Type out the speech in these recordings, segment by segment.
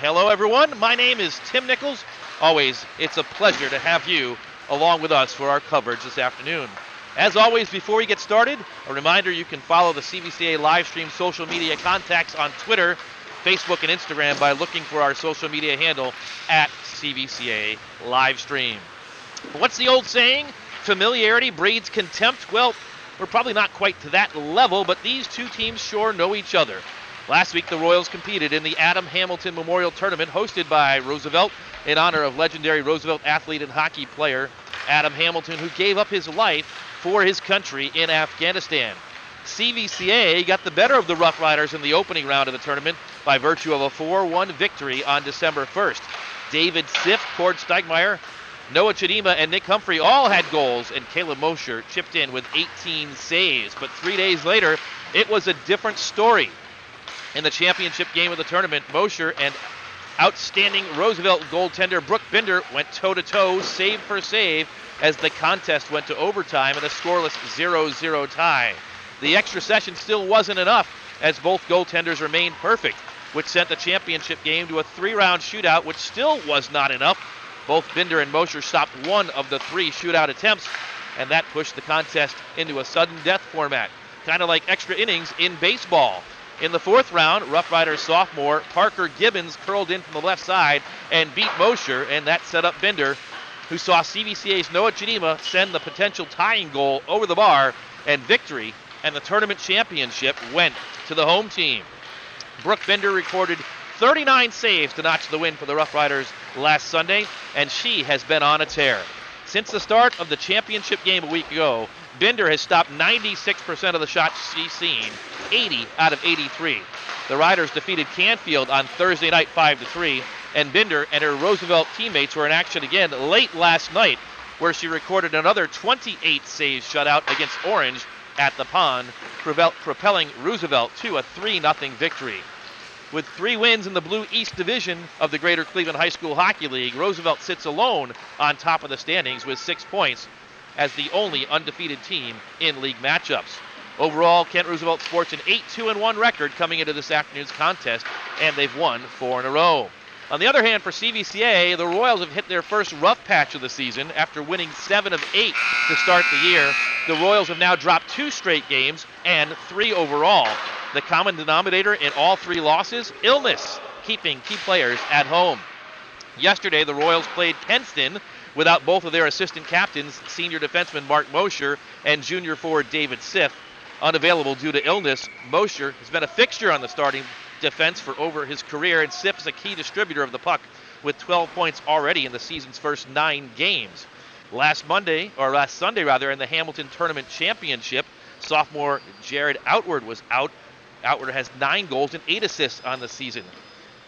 Hello, everyone. My name is Tim Nichols. Always, it's a pleasure to have you along with us for our coverage this afternoon. As always, before we get started, a reminder you can follow the CVCA live stream social media contacts on Twitter, Facebook, and Instagram by looking for our social media handle at CVCA Livestream. What's the old saying? Familiarity breeds contempt. Well, we're probably not quite to that level, but these two teams sure know each other. Last week, the Royals competed in the Adam Hamilton Memorial Tournament hosted by Roosevelt in honor of legendary Roosevelt athlete and hockey player Adam Hamilton, who gave up his life for his country in Afghanistan. CVCA got the better of the Rough Riders in the opening round of the tournament by virtue of a 4-1 victory on December 1st. David Siff, Cord Steigmeyer, Noah Chidima, and Nick Humphrey all had goals, and Caleb Mosher chipped in with 18 saves. But 3 days later, it was a different story. In the championship game of the tournament, Mosher and outstanding Roosevelt goaltender Brooke Binder went toe-to-toe, save for save, as the contest went to overtime in a scoreless 0-0 tie. The extra session still wasn't enough, as both goaltenders remained perfect, which sent the championship game to a 3-round shootout, which still was not enough. Both Binder and Mosher stopped one of the 3 shootout attempts, and that pushed the contest into a sudden death format, kind of like extra innings in baseball. In the 4th round, Rough Riders sophomore Parker Gibbons curled in from the left side and beat Mosher, and that set up Binder, who saw CVCA's Noah Chidima send the potential tying goal over the bar, and victory and the tournament championship went to the home team. Brooke Binder recorded 39 saves to notch the win for the Rough Riders last Sunday, and she has been on a tear. Since the start of the championship game a week ago, Binder has stopped 96% of the shots she's seen, 80 out of 83. The Riders defeated Canfield on Thursday night 5-3, and Binder and her Roosevelt teammates were in action again late last night, where she recorded another 28 saves shutout against Orange at the Pond, propelling Roosevelt to a 3-0 victory. With 3 wins in the Blue East Division of the Greater Cleveland High School Hockey League, Roosevelt sits alone on top of the standings with 6 points as the only undefeated team in league matchups. Overall, Kent Roosevelt sports an 8-2-1 record coming into this afternoon's contest, and they've won 4 in a row. On the other hand, for CVCA, the Royals have hit their first rough patch of the season after winning 7 of 8 to start the year. The Royals have now dropped 2 straight games and 3 overall. The common denominator in all 3 losses, illness, keeping key players at home. Yesterday, the Royals played Kenston without both of their assistant captains, senior defenseman Mark Mosher and junior forward David Siff. Unavailable due to illness, Mosher has been a fixture on the starting defense for over his career, and Siff is a key distributor of the puck with 12 points already in the season's first 9 games. Last Sunday, in the Hamilton Tournament Championship, sophomore Jared Outward was out. Outward has 9 goals and 8 assists on the season.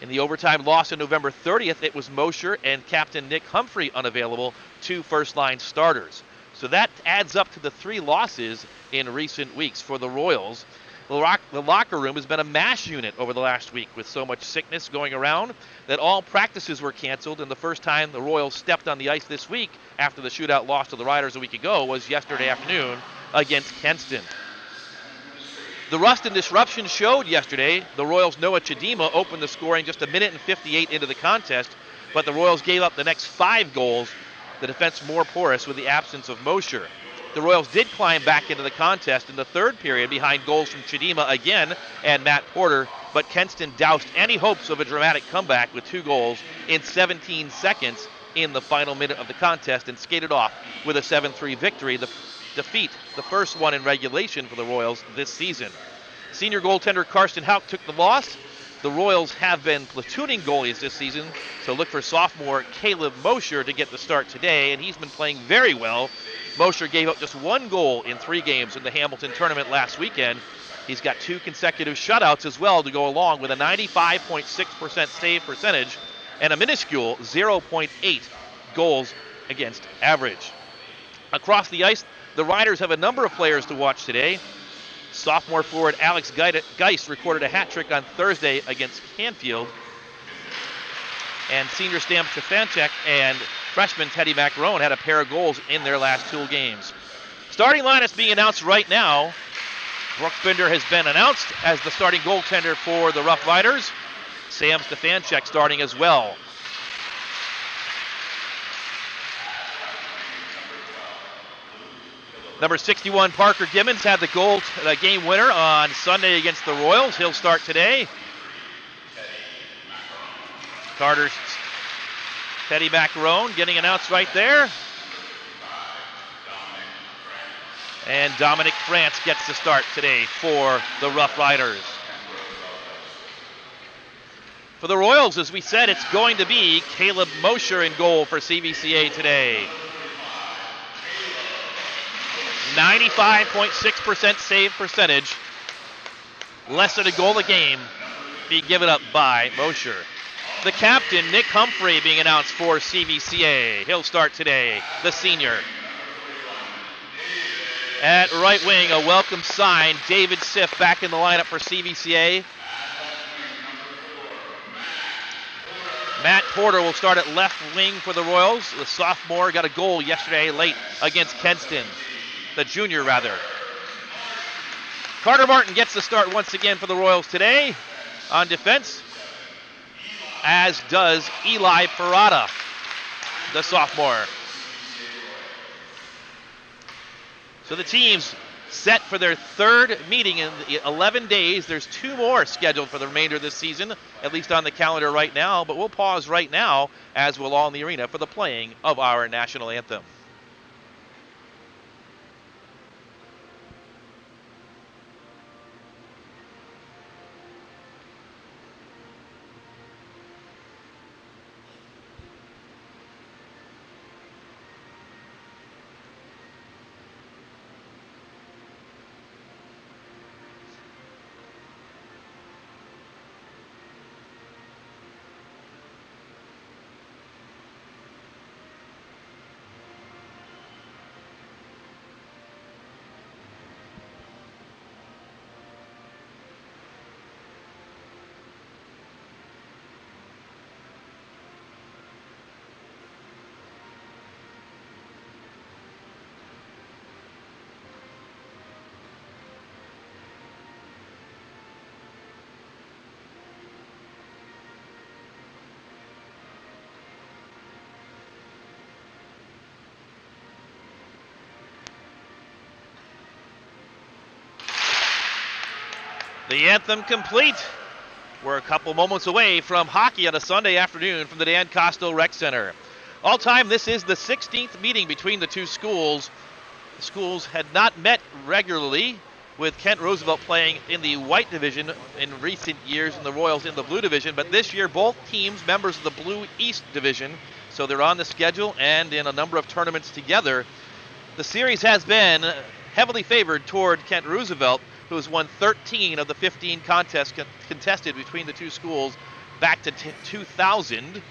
In the overtime loss on November 30th, it was Mosher and captain Nick Humphrey unavailable, 2 first-line starters. So that adds up to the 3 losses in recent weeks for the Royals. The locker room has been a mash unit over the last week, with so much sickness going around that all practices were canceled, and the first time the Royals stepped on the ice this week after the shootout loss to the Riders a week ago was yesterday afternoon against Kenston. The rust and disruption showed yesterday. The Royals' Noah Chidima opened the scoring just 1:58 into the contest, but the Royals gave up the next 5 goals, the defense more porous with the absence of Mosher. The Royals did climb back into the contest in the 3rd period behind goals from Chidima again and Matt Porter, but Kenston doused any hopes of a dramatic comeback with 2 goals in 17 seconds in the final minute of the contest and skated off with a 7-3 victory. The defeat, the first one in regulation for the Royals this season. Senior goaltender Karsten Houck took the loss. The Royals have been platooning goalies this season, so look for sophomore Caleb Mosher to get the start today, and he's been playing very well. Mosher gave up just 1 goal in 3 games in the Hamilton tournament last weekend. He's got 2 consecutive shutouts as well to go along with a 95.6% save percentage and a minuscule 0.8 goals against average. Across the ice, the Riders have a number of players to watch today. Sophomore forward Alex Geist recorded a hat trick on Thursday against Canfield. And senior Stam Stefanchek and freshman Teddy Macarone had a pair of goals in their last 2 games. Starting line is being announced right now. Brooke Binder has been announced as the starting goaltender for the Rough Riders. Sam Stefanchek starting as well. Number 61, Parker Gibbons, had the game winner on Sunday against the Royals. He'll start today. Carter's Teddy Macarone getting announced right there. And Dominic France gets the start today for the Rough Riders. For the Royals, as we said, it's going to be Caleb Mosher in goal for CVCA today. 95.6% save percentage. Less than a goal a game be given up by Mosher. The captain, Nick Humphrey, being announced for CVCA. He'll start today, the senior. At right wing, a welcome sign, David Siff back in the lineup for CVCA. Matt Porter will start at left wing for the Royals. The sophomore got a goal yesterday late against Kenston. The junior, rather. Carter Martin gets the start once again for the Royals today on defense, as does Eli Parada, the sophomore. So the team's set for their third meeting in 11 days. There's 2 more scheduled for the remainder of this season, at least on the calendar right now, but we'll pause right now as we're all in the arena for the playing of our national anthem. The anthem complete. We're a couple moments away from hockey on a Sunday afternoon from the Dan Kostel Rec Center. All time, this is the 16th meeting between the two schools. The schools had not met regularly, with Kent Roosevelt playing in the white division in recent years and the Royals in the blue division, but this year both teams members of the blue east division, so they're on the schedule and in a number of tournaments together. The series has been heavily favored toward Kent Roosevelt, who has won 13 of the 15 contests contested between the two schools back to 2000.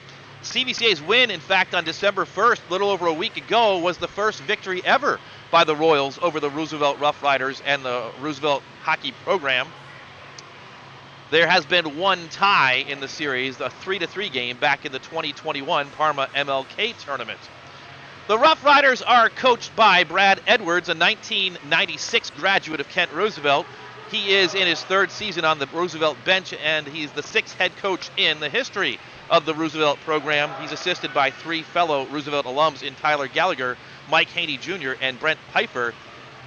CVCA's win, in fact, on December 1st, a little over a week ago, was the first victory ever by the Royals over the Roosevelt Rough Riders and the Roosevelt hockey program. There has been one tie in the series, a 3-3 game back in the 2021 Parma MLK tournament. The Rough Riders are coached by Brad Edwards, a 1996 graduate of Kent Roosevelt. He is in his third season on the Roosevelt bench, and he's the 6th head coach in the history of the Roosevelt program. He's assisted by 3 fellow Roosevelt alums in Tyler Gallagher, Mike Haney Jr., and Brent Piper,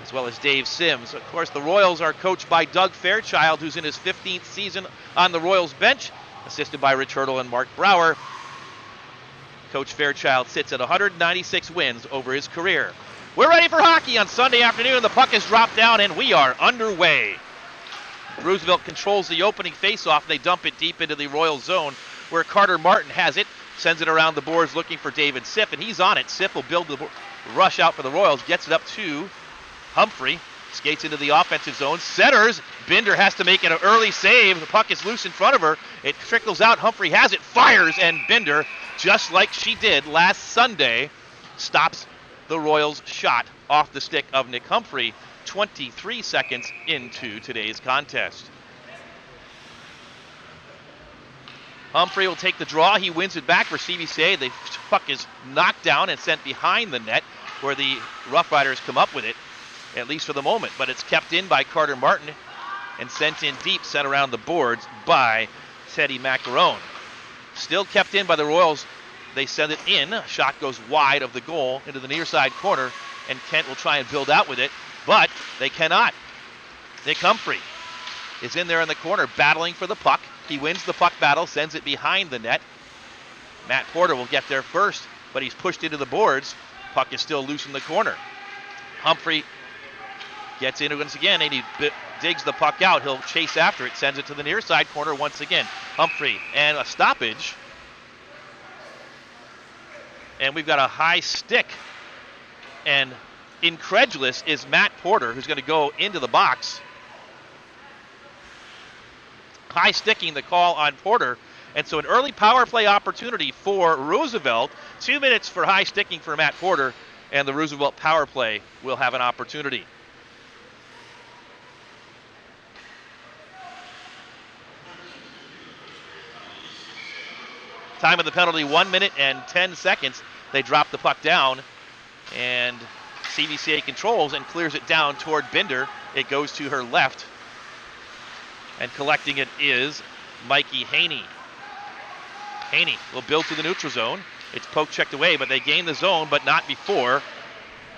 as well as Dave Sims. Of course, the Royals are coached by Doug Fairchild, who's in his 15th season on the Royals bench, assisted by Rich Hurdle and Mark Brower. Coach Fairchild sits at 196 wins over his career. We're ready for hockey on Sunday afternoon. The puck is dropped down, and we are underway. Roosevelt controls the opening faceoff, and they dump it deep into the Royal zone, where Carter Martin has it, sends it around the boards looking for David Siff, and he's on it. Siff will build the rush out for the Royals, gets it up to Humphrey, skates into the offensive zone, centers. Binder has to make an early save. The puck is loose in front of her. It trickles out. Humphrey has it, fires, and Binder, just like she did last Sunday, stops the Royals' shot off the stick of Nick Humphrey 23 seconds into today's contest. Humphrey will take the draw. He wins it back for CVCA. The puck is knocked down and sent behind the net, where the Rough Riders come up with it, at least for the moment. But it's kept in by Carter Martin and sent in deep, sent around the boards by Teddy Macaron. Still kept in by the Royals. They send it in. Shot goes wide of the goal into the near side corner, and Kent will try and build out with it, but they cannot. Nick Humphrey is in there in the corner battling for the puck. He wins the puck battle, sends it behind the net. Matt Porter will get there first, but he's pushed into the boards. Puck is still loose in the corner. Humphrey gets in once again, and he digs the puck out. He'll chase after it, sends it to the near side corner once again. Humphrey and a stoppage. And we've got a high stick. And incredulous is Matt Porter, who's going to go into the box. High sticking the call on Porter. And so an early power play opportunity for Roosevelt. 2 minutes for high sticking for Matt Porter, and the Roosevelt power play will have an opportunity. Time of the penalty, 1 minute and 10 seconds. They drop the puck down, and CVCA controls and clears it down toward Binder. It goes to her left, and collecting it is Mikey Haney. Haney will build to the neutral zone. It's poke checked away, but they gain the zone, but not before.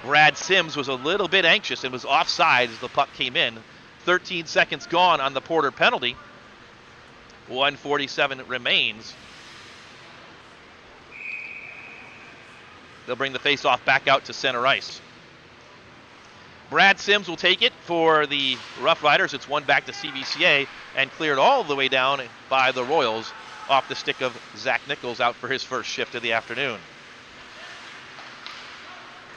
Brad Sims was a little bit anxious and was offside as the puck came in. 13 seconds gone on the Porter penalty. 1:47 remains. They'll bring the faceoff back out to center ice. Brad Sims will take it for the Rough Riders. It's one back to CVCA and cleared all the way down by the Royals off the stick of Zach Nichols out for his first shift of the afternoon.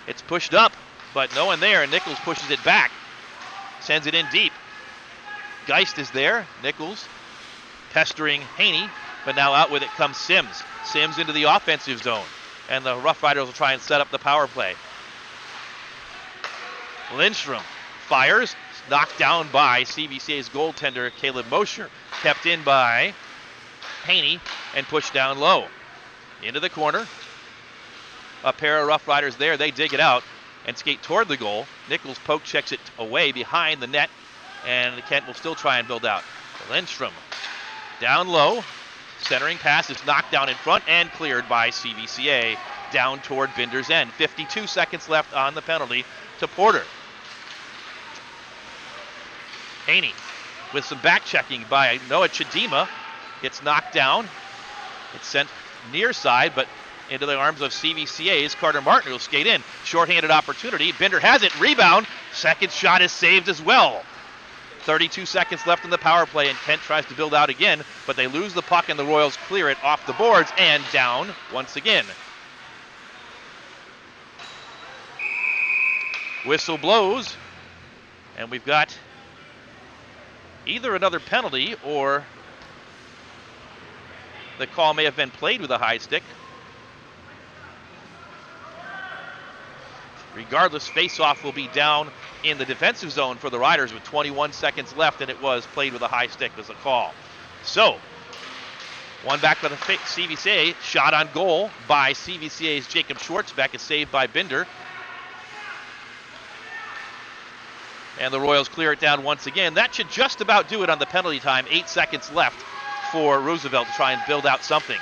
It's pushed up, but no one there, and Nichols pushes it back. Sends it in deep. Geist is there. Nichols pestering Haney, but now out with it comes Sims. Sims into the offensive zone, and the Rough Riders will try and set up the power play. Lindstrom fires, knocked down by CVCA's goaltender Caleb Mosher, kept in by Haney and pushed down low. Into the corner. A pair of Rough Riders there. They dig it out and skate toward the goal. Nichols poke checks it away behind the net, and Kent will still try and build out. Lindstrom down low. Centering pass is knocked down in front and cleared by CVCA down toward Binder's end. 52 seconds left on the penalty to Porter. Haney with some back checking by Noah Chidima. Gets knocked down. It's sent near side, but into the arms of CVCA's Carter Martin, who'll skate in. Shorthanded opportunity. Binder has it. Rebound. Second shot is saved as well. 32 seconds left in the power play, and Kent tries to build out again, but they lose the puck, and the Royals clear it off the boards and down once again. Whistle blows, and we've got either another penalty or the call may have been played with a high stick. Regardless, face-off will be down in the defensive zone for the Riders with 21 seconds left, and it was played with a high stick as a call. So, one back by the CVCA. Shot on goal by CVCA's Jacob Schwartzbeck is saved by Binder. And the Royals clear it down once again. That should just about do it on the penalty time. 8 seconds left for Roosevelt to try and build out something.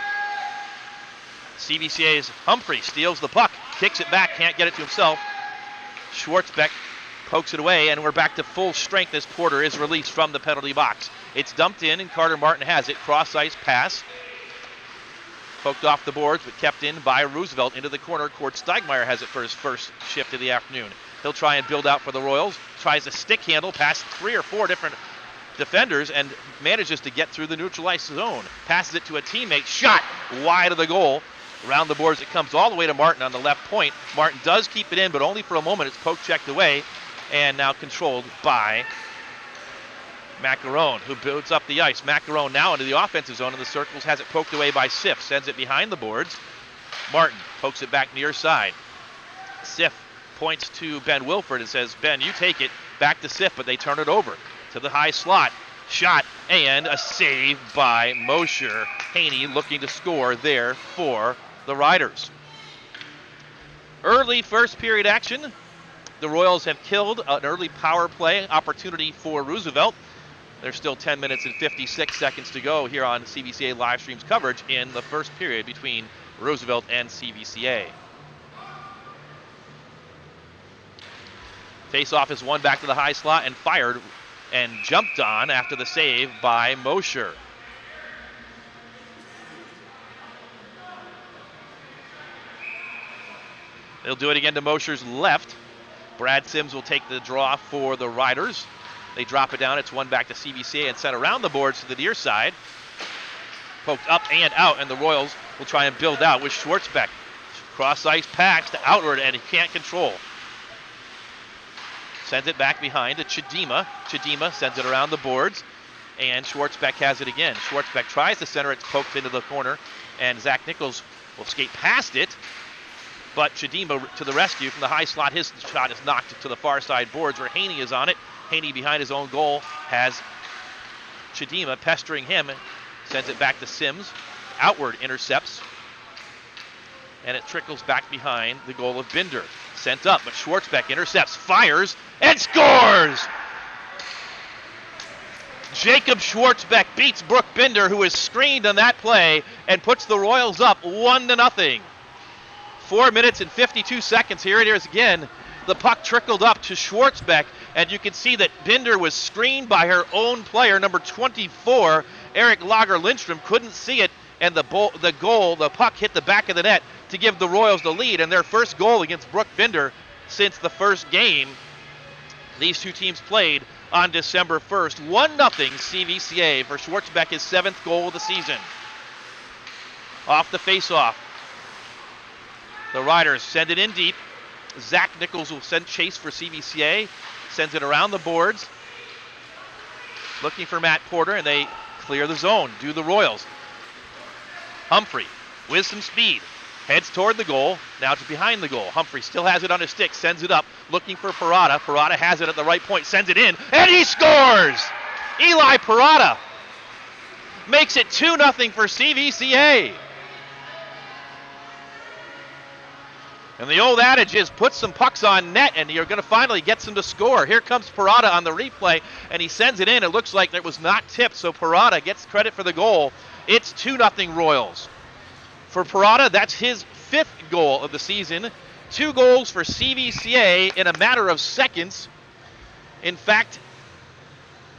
CVCA's Humphrey steals the puck, kicks it back, can't get it to himself. Schwartzbeck pokes it away, and we're back to full strength as Porter is released from the penalty box. It's dumped in, and Carter Martin has it. Cross-ice pass. Poked off the boards, but kept in by Roosevelt into the corner. Cord Steigmeyer has it for his first shift of the afternoon. He'll try and build out for the Royals. Tries a stick handle past 3 or 4 different defenders and manages to get through the neutral ice zone. Passes it to a teammate. Shot wide of the goal. Around the boards, it comes all the way to Martin on the left point. Martin does keep it in, but only for a moment. It's poke checked away, and now controlled by Macaron, who builds up the ice. Macaron now into the offensive zone in the circles, has it poked away by Siff, sends it behind the boards. Martin pokes it back near side. Siff points to Ben Wilford and says, Ben, you take it. Back to Siff, but they turn it over to the high slot. Shot and a save by Mosher. Haney looking to score there for the Riders. Early first period action. The Royals have killed an early power play opportunity for Roosevelt. There's still 10 minutes and 56 seconds to go here on CVCA live streams coverage in the first period between Roosevelt and CVCA. Face-off is won back to the high slot and fired and jumped on after the save by Mosher. They'll do it again to Mosher's left. Brad Sims will take the draw for the Riders. They drop it down. It's one back to CVCA and sent around the boards to the near side. Poked up and out, and the Royals will try and build out with Schwartzbeck. Cross ice pass to outward, and he can't control. Sends it back behind to Chidima. Chidima sends it around the boards, and Schwartzbeck has it again. Schwartzbeck tries to center. It's poked into the corner, and Zach Nichols will skate past it. But Chidima to the rescue from the high slot. His shot is knocked to the far side boards where Haney is on it. Haney behind his own goal has Chidima pestering him. Sends it back to Sims. Outward intercepts. And it trickles back behind the goal of Binder. Sent up, but Schwartzbeck intercepts, fires, and scores! Jacob Schwartzbeck beats Brooke Binder, who is screened on that play, and puts the Royals up 1-0. 4 minutes and 52 seconds. Here it is again. The puck trickled up to Schwartzbeck, and you can see that Binder was screened by her own player, number 24, Eric Lager-Lindstrom. Couldn't see it, and the puck hit the back of the net to give the Royals the lead, and their first goal against Brooke Binder since the first game these two teams played on December 1st. 1-0 CVCA for Schwartzbeck, his 7th goal of the season. Off the face-off. The Riders send it in deep. Zach Nichols will send chase for CVCA. Sends it around the boards. Looking for Matt Porter, and they clear the zone. Do the Royals. Humphrey with some speed. Heads toward the goal. Now to behind the goal. Humphrey still has it on his stick. Sends it up. Looking for Parada. Parada has it at the right point. Sends it in. And he scores! Eli Parada makes it 2-0 for CVCA. And the old adage is put some pucks on net and you're going to finally get some to score. Here comes Parada on the replay, and he sends it in. It looks like it was not tipped, so Parada gets credit for the goal. It's 2-0 Royals. For Parada, that's his 5th goal of the season. 2 goals for CVCA in a matter of seconds. In fact,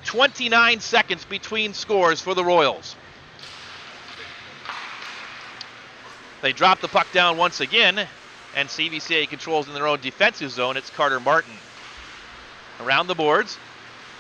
29 seconds between scores for the Royals. They drop the puck down once again, and CVCA controls in their own defensive zone. It's Carter Martin. Around the boards,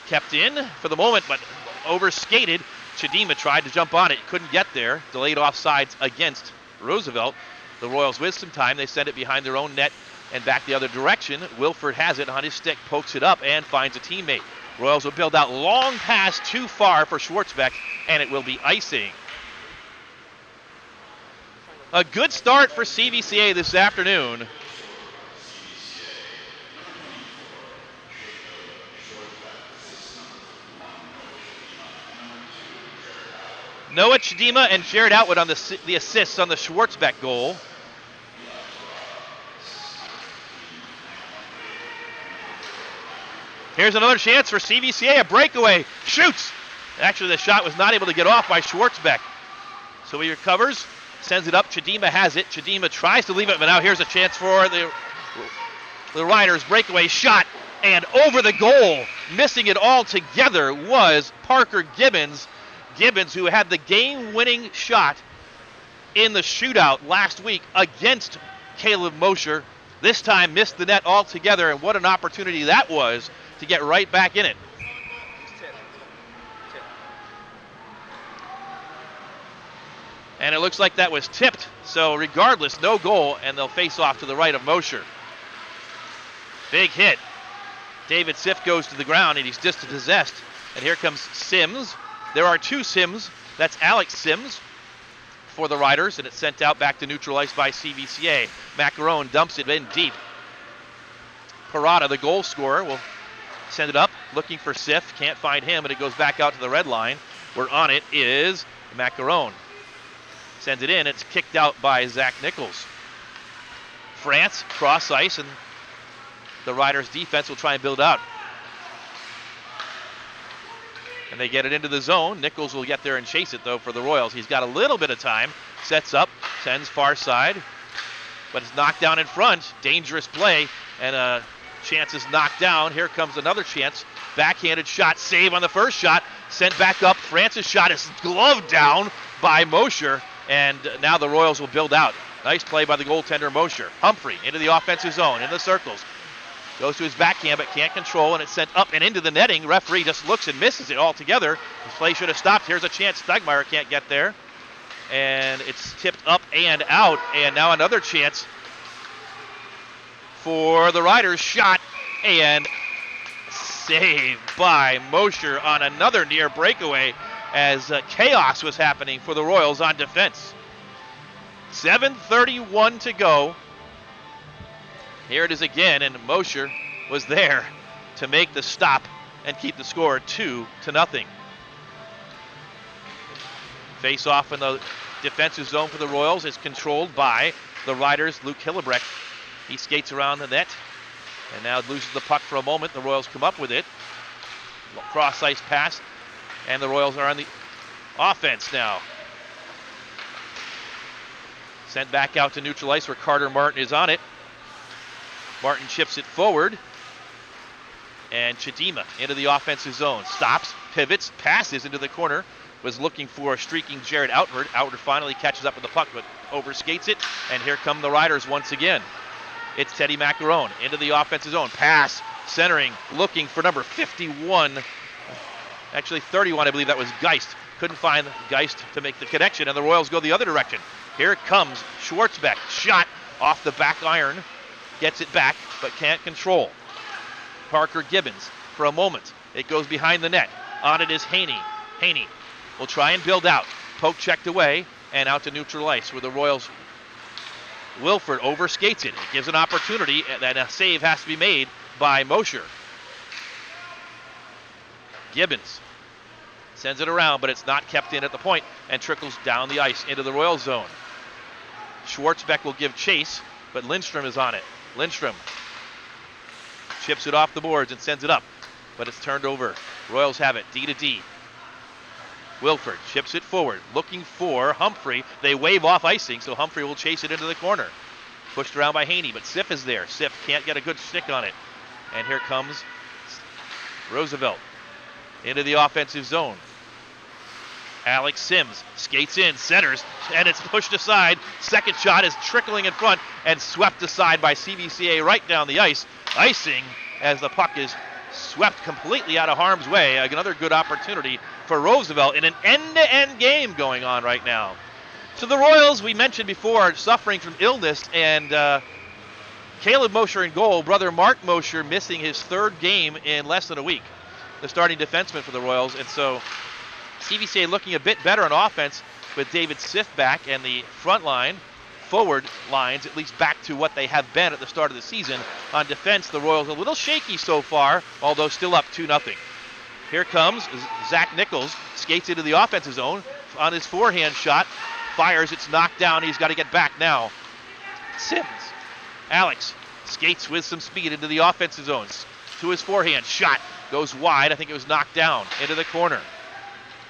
kept in for the moment, but overskated. Chidima tried to jump on it, couldn't get there. Delayed offsides against Roosevelt. The Royals with some time. They send it behind their own net and back the other direction. Wilford has it on his stick, pokes it up, and finds a teammate. Royals will build out long pass too far for Schwartzbeck, and it will be icing. A good start for CVCA this afternoon. Noah Chidima and Jared Outwood on the assists on the Schwartzbeck goal. Here's another chance for CVCA, a breakaway, shoots! Actually, the shot was not able to get off by Schwartzbeck. So he recovers, sends it up, Chidima has it. Chidima tries to leave it, but now here's a chance for the Riders. Breakaway shot, and over the goal. Missing it altogether was Parker Gibbons. Gibbons, who had the game-winning shot in the shootout last week against Caleb Mosher. This time missed the net altogether, and what an opportunity that was to get right back in it. And it looks like that was tipped, so regardless, no goal, and they'll face off to the right of Mosher. Big hit. David Siff goes to the ground, and he's dispossessed. And here comes Sims. There are 2 Sims. That's Alex Sims for the Riders, and it's sent out back to neutral ice by CVCA. Macaron dumps it in deep. Parada, the goal scorer, will send it up, looking for Siff. Can't find him, and it goes back out to the red line. Where on it is Macaron. Sends it in. It's kicked out by Zach Nichols. France, cross ice, and the Riders' defense will try and build out. And they get it into the zone. Nichols will get there and chase it, though, for the Royals. He's got a little bit of time. Sets up, sends far side, but it's knocked down in front. Dangerous play, and chance is knocked down. Here comes another chance. Backhanded shot, save on the first shot. Sent back up. Francis' shot is gloved down by Mosher, and now the Royals will build out. Nice play by the goaltender, Mosher. Humphrey into the offensive zone, in the circles. Goes to his backhand, but can't control, and it's sent up and into the netting. Referee just looks and misses it altogether. This play should have stopped. Here's a chance. Stegmeyer can't get there. And it's tipped up and out. And now another chance for the Riders. Shot and saved by Mosher on another near breakaway as chaos was happening for the Royals on defense. 7:31 to go. Here it is again, and Mosher was there to make the stop and keep the score 2-0. Face off in the defensive zone for the Royals is controlled by the Riders' Luke Hillebrecht. He skates around the net and now loses the puck for a moment. The Royals come up with it. Cross ice pass, and the Royals are on the offense now. Sent back out to neutral ice where Carter Martin is on it. Martin chips it forward, and Chidima into the offensive zone. Stops, pivots, passes into the corner. Was looking for a streaking Jared Outward. Outward finally catches up with the puck, but overskates it, and here come the Riders once again. It's Teddy Macaron into the offensive zone. Pass, centering, looking for number 51. Actually 31, I believe that was Geist. Couldn't find Geist to make the connection, and the Royals go the other direction. Here it comes, Schwartzbeck. Shot off the back iron. Gets it back, but can't control. Parker Gibbons for a moment. It goes behind the net. On it is Haney. Haney will try and build out. Poke checked away and out to neutral ice where the Royals. Wilford overskates it. It gives an opportunity that a save has to be made by Mosher. Gibbons sends it around, but it's not kept in at the point and trickles down the ice into the Royal zone. Schwartzbeck will give chase, but Lindstrom is on it. Lindstrom chips it off the boards and sends it up, but it's turned over. Royals have it, D to D. Wilford chips it forward, looking for Humphrey. They wave off icing, so Humphrey will chase it into the corner. Pushed around by Haney, but Siff is there. Siff can't get a good stick on it. And here comes Roosevelt into the offensive zone. Alex Sims skates in, centers, and it's pushed aside. Second shot is trickling in front and swept aside by CVCA right down the ice. Icing as the puck is swept completely out of harm's way. Another good opportunity for Roosevelt in an end-to-end game going on right now. So the Royals, we mentioned before, are suffering from illness, and Caleb Mosher in goal. Brother Mark Mosher missing his third game in less than a week. The starting defenseman for the Royals, and so CVCA looking a bit better on offense with David Siff back, and the front line, forward lines, at least back to what they have been at the start of the season. On defense, the Royals a little shaky so far, although still up 2-0. Here comes Zach Nichols, skates into the offensive zone on his forehand shot, fires, it's knocked down, he's got to get back now. Sims, Alex, skates with some speed into the offensive zones, to his forehand, shot, goes wide, I think it was knocked down, into the corner.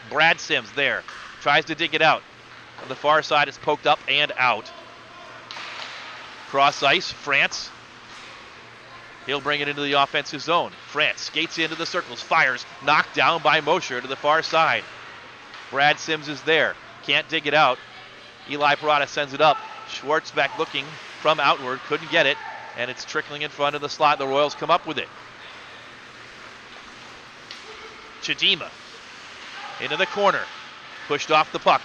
Brad Sims there, tries to dig it out. On the far side, it's poked up and out. Cross ice, France. He'll bring it into the offensive zone. France skates into the circles, fires, knocked down by Mosher to the far side. Brad Sims is there, can't dig it out. Eli Parada sends it up. Schwartzbeck looking from outward, couldn't get it, and it's trickling in front of the slot. The Royals come up with it. Chidima into the corner, pushed off the puck.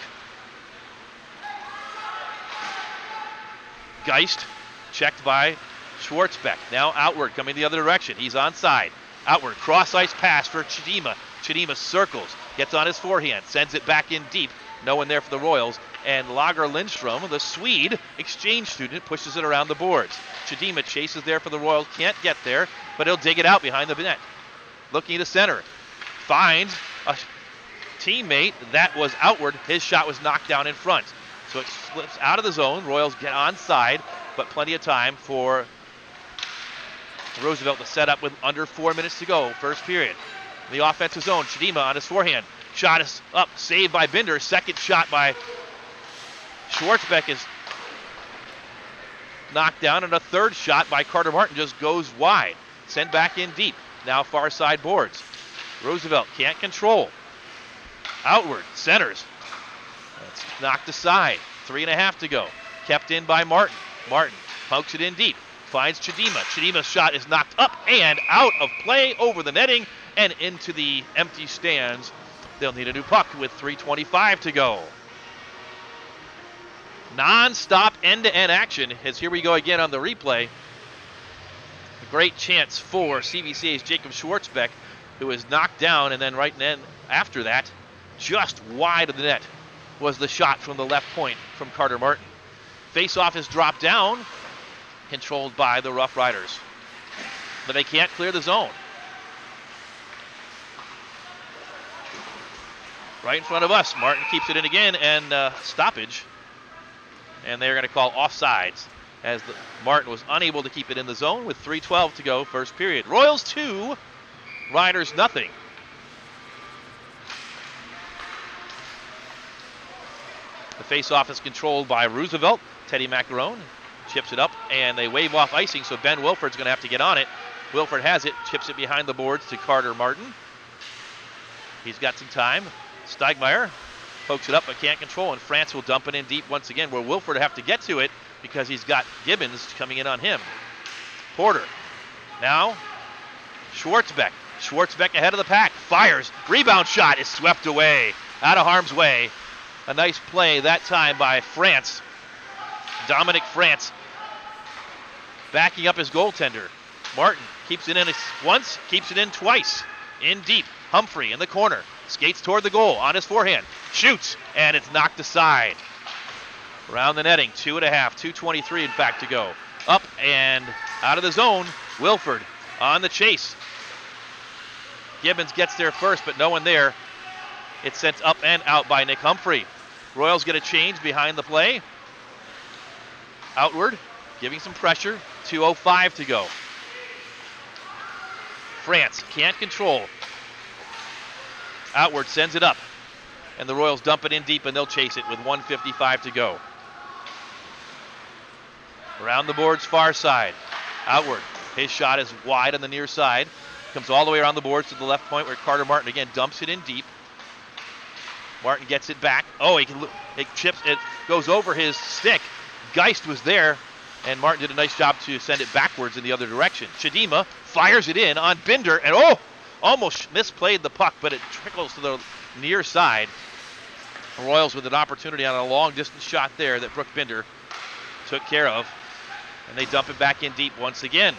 Geist checked by Schwartzbeck. Now outward, coming the other direction. He's onside. Outward, cross ice pass for Chidima. Chidima circles, gets on his forehand, sends it back in deep. No one there for the Royals. And Lager Lindstrom, the Swede exchange student, pushes it around the boards. Chidima chases there for the Royals, can't get there, but he'll dig it out behind the net. Looking to center. Finds a teammate that was outward. His shot was knocked down in front. So it slips out of the zone. Royals get onside, but plenty of time for Roosevelt to set up with under 4 minutes to go, first period. The offensive zone, Chidima on his forehand. Shot is up, saved by Binder. Second shot by Schwartzbeck is knocked down, and a third shot by Carter Martin just goes wide. Sent back in deep. Now far side boards. Roosevelt can't control. Outward, centers. That's knocked aside. 3.5 to go. Kept in by Martin. Martin pokes it in deep. Finds Chidima. Chidima's shot is knocked up and out of play over the netting and into the empty stands. They'll need a new puck with 3:25 to go. Non-stop end-to-end action as here we go again on the replay. A great chance for CVCA's Jacob Schwartzbeck, who was knocked down, and then right then after that, just wide of the net, was the shot from the left point from Carter Martin. Face-off is dropped down, controlled by the Rough Riders. But they can't clear the zone. Right in front of us, Martin keeps it in again, and stoppage. And they're going to call offsides as Martin was unable to keep it in the zone with 3:12 to go, first period. Royals 2, Riders nothing. The face-off is controlled by Roosevelt. Teddy Macarone chips it up, and they wave off icing, so Ben Wilford's going to have to get on it. Wilford has it, chips it behind the boards to Carter Martin. He's got some time. Steigmeyer pokes it up but can't control, and France will dump it in deep once again, where Wilford will have to get to it because he's got Gibbons coming in on him. Porter. Now, Schwartzbeck. Schwartzbeck ahead of the pack. Fires. Rebound shot is swept away. Out of harm's way. A nice play that time by France. Dominic France backing up his goaltender. Martin keeps it in once, keeps it in twice. In deep. Humphrey in the corner. Skates toward the goal on his forehand. Shoots, and it's knocked aside. Around the netting, 2.5, 2:23 in fact to go. Up and out of the zone. Wilford on the chase. Gibbons gets there first, but no one there. It's sent up and out by Nick Humphrey. Royals get a change behind the play. Outward, giving some pressure. 2:05 to go. France can't control. Outward sends it up. And the Royals dump it in deep, and they'll chase it with 1:55 to go. Around the boards, far side. Outward. His shot is wide on the near side. Comes all the way around the boards to the left point where Carter Martin again dumps it in deep. Martin gets it back. Oh, it chips. It goes over his stick. Geist was there, and Martin did a nice job to send it backwards in the other direction. Chidima fires it in on Binder, and almost misplayed the puck, but it trickles to the near side. The Royals with an opportunity on a long-distance shot there that Brooke Binder took care of, and they dump it back in deep once again.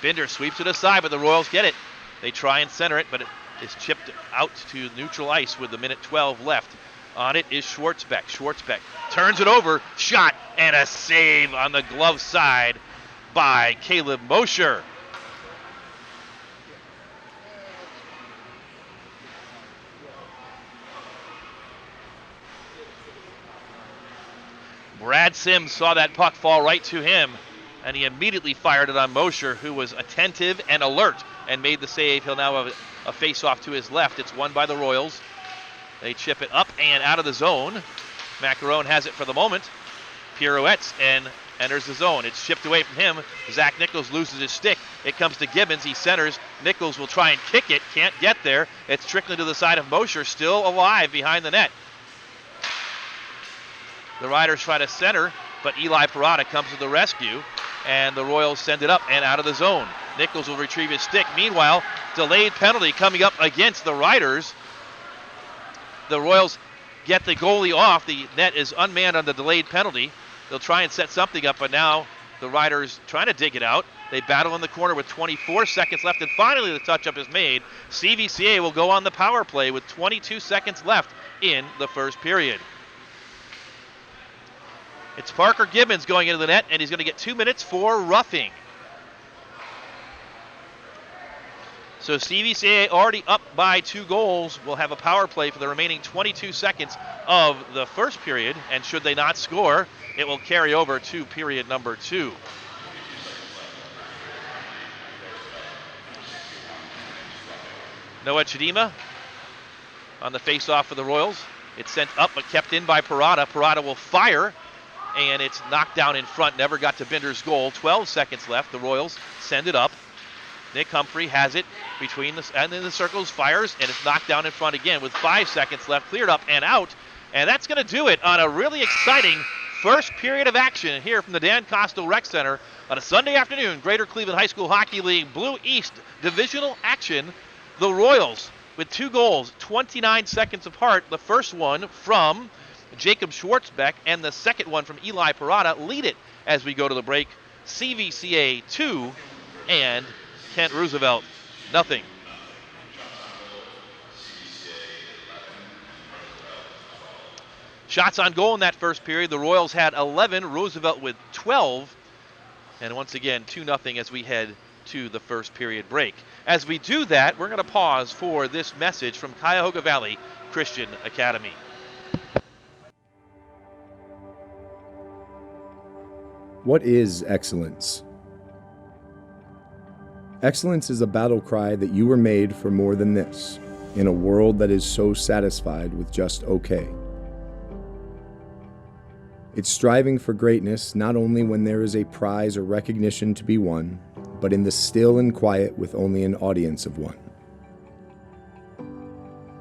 Binder sweeps it aside, but the Royals get it. They try and center it, but it is chipped out to neutral ice with 1:12 left. On it is Schwartzbeck. Schwartzbeck turns it over, shot, and a save on the glove side by Caleb Mosher. Brad Sims saw that puck fall right to him, and he immediately fired it on Mosher, who was attentive and alert and made the save. He'll now have a face-off to his left. It's won by the Royals. They chip it up and out of the zone. Macarone has it for the moment. Pirouettes and enters the zone. It's shipped away from him. Zach Nichols loses his stick. It comes to Gibbons. He centers. Nichols will try and kick it. Can't get there. It's trickling to the side of Mosher, still alive behind the net. The Riders try to center, but Eli Parada comes to the rescue, and the Royals send it up and out of the zone. Nichols will retrieve his stick. Meanwhile, delayed penalty coming up against the Riders. The Royals get the goalie off. The net is unmanned on the delayed penalty. They'll try and set something up, but now the Riders trying to dig it out. They battle in the corner with 24 seconds left, and finally the touch-up is made. CVCA will go on the power play with 22 seconds left in the first period. It's Parker Gibbons going into the net, and he's going to get 2 minutes for roughing. So CVCA already up by 2 goals will have a power play for the remaining 22 seconds of the first period, and should they not score, it will carry over to period number 2. Noah Chidima on the face-off for the Royals. It's sent up but kept in by Parada. Parada will fire, and it's knocked down in front. Never got to Binder's goal. 12 seconds left. The Royals send it up. Nick Humphrey has it between and in the circles, fires, and it's knocked down in front again with 5 seconds left. Cleared up and out. And that's going to do it on a really exciting first period of action here from the Dan Kostel Rec Center on a Sunday afternoon. Greater Cleveland High School Hockey League Blue East divisional action. The Royals with 2 goals, 29 seconds apart. The first one from Jacob Schwartzbeck and the second one from Eli Parada lead it as we go to the break. CVCA 2 and Kent Roosevelt, nothing. Shots on goal in that first period. The Royals had 11, Roosevelt with 12. And once again, 2-0 as we head to the first period break. As we do that, we're going to pause for this message from Cuyahoga Valley Christian Academy. What is excellence? Excellence is a battle cry that you were made for more than this, in a world that is so satisfied with just okay. It's striving for greatness not only when there is a prize or recognition to be won, but in the still and quiet with only an audience of one.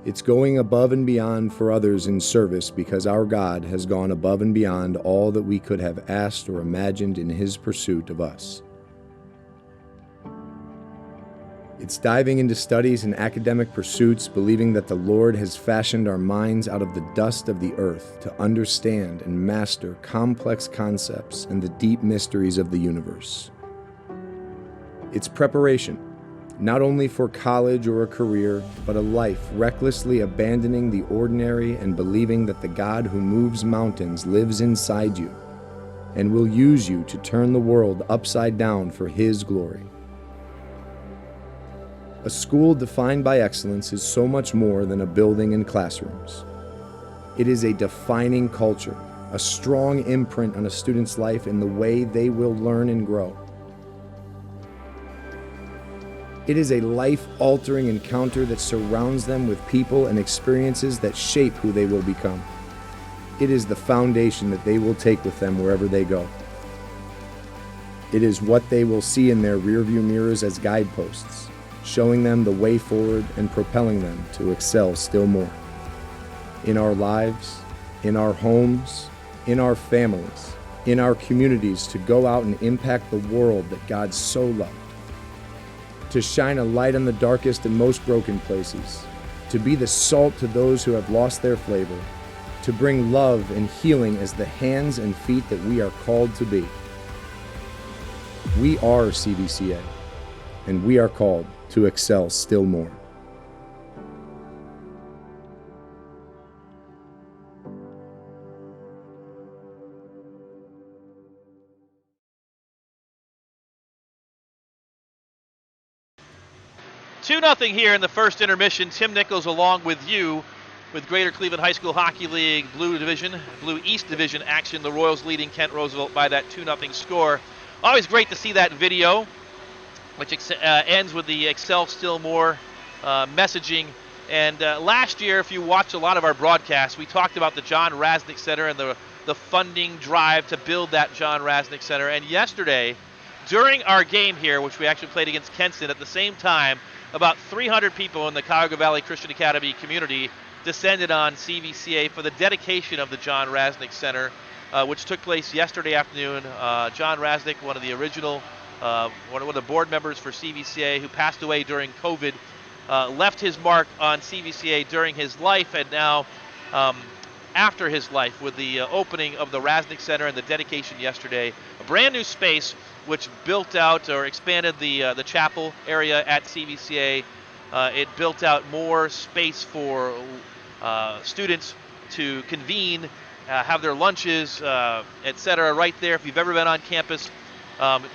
It's going above and beyond for others in service because our God has gone above and beyond all that we could have asked or imagined in His pursuit of us. It's diving into studies and academic pursuits, believing that the Lord has fashioned our minds out of the dust of the earth to understand and master complex concepts and the deep mysteries of the universe. It's preparation, not only for college or a career, but a life recklessly abandoning the ordinary and believing that the God who moves mountains lives inside you and will use you to turn the world upside down for His glory. A school defined by excellence is so much more than a building and classrooms. It is a defining culture, a strong imprint on a student's life in the way they will learn and grow. It is a life-altering encounter that surrounds them with people and experiences that shape who they will become. It is the foundation that they will take with them wherever they go. It is what they will see in their rearview mirrors as guideposts, showing them the way forward and propelling them to excel still more. In our lives, in our homes, in our families, in our communities, to go out and impact the world that God so loved. To shine a light on the darkest and most broken places. To be the salt to those who have lost their flavor. To bring love and healing as the hands and feet that we are called to be. We are CVCA, and we are called to excel still more. Two 2-0 here in the first intermission. Tim Nichols along with you with Greater Cleveland High School Hockey League Blue East Division action. The Royals leading Kent Roosevelt by that 2-0 score. Always great to see that video, which ends with the Excel Still More messaging. And last year, if you watched a lot of our broadcasts, we talked about the John Rasnick Center and the funding drive to build that John Rasnick Center. And yesterday, during our game here, which we actually played against Kenston, at the same time, about 300 people in the Cuyahoga Valley Christian Academy community descended on CVCA for the dedication of the John Rasnick Center, which took place yesterday afternoon. John Rasnick, one of the original, one of the board members for CVCA, who passed away during COVID, left his mark on CVCA during his life, and now after his life, with the opening of the Rasnick Center and the dedication yesterday, a brand new space which built out or expanded the chapel area at CVCA. It built out more space for students to convene, have their lunches, etc. right there. If you've ever been on campus,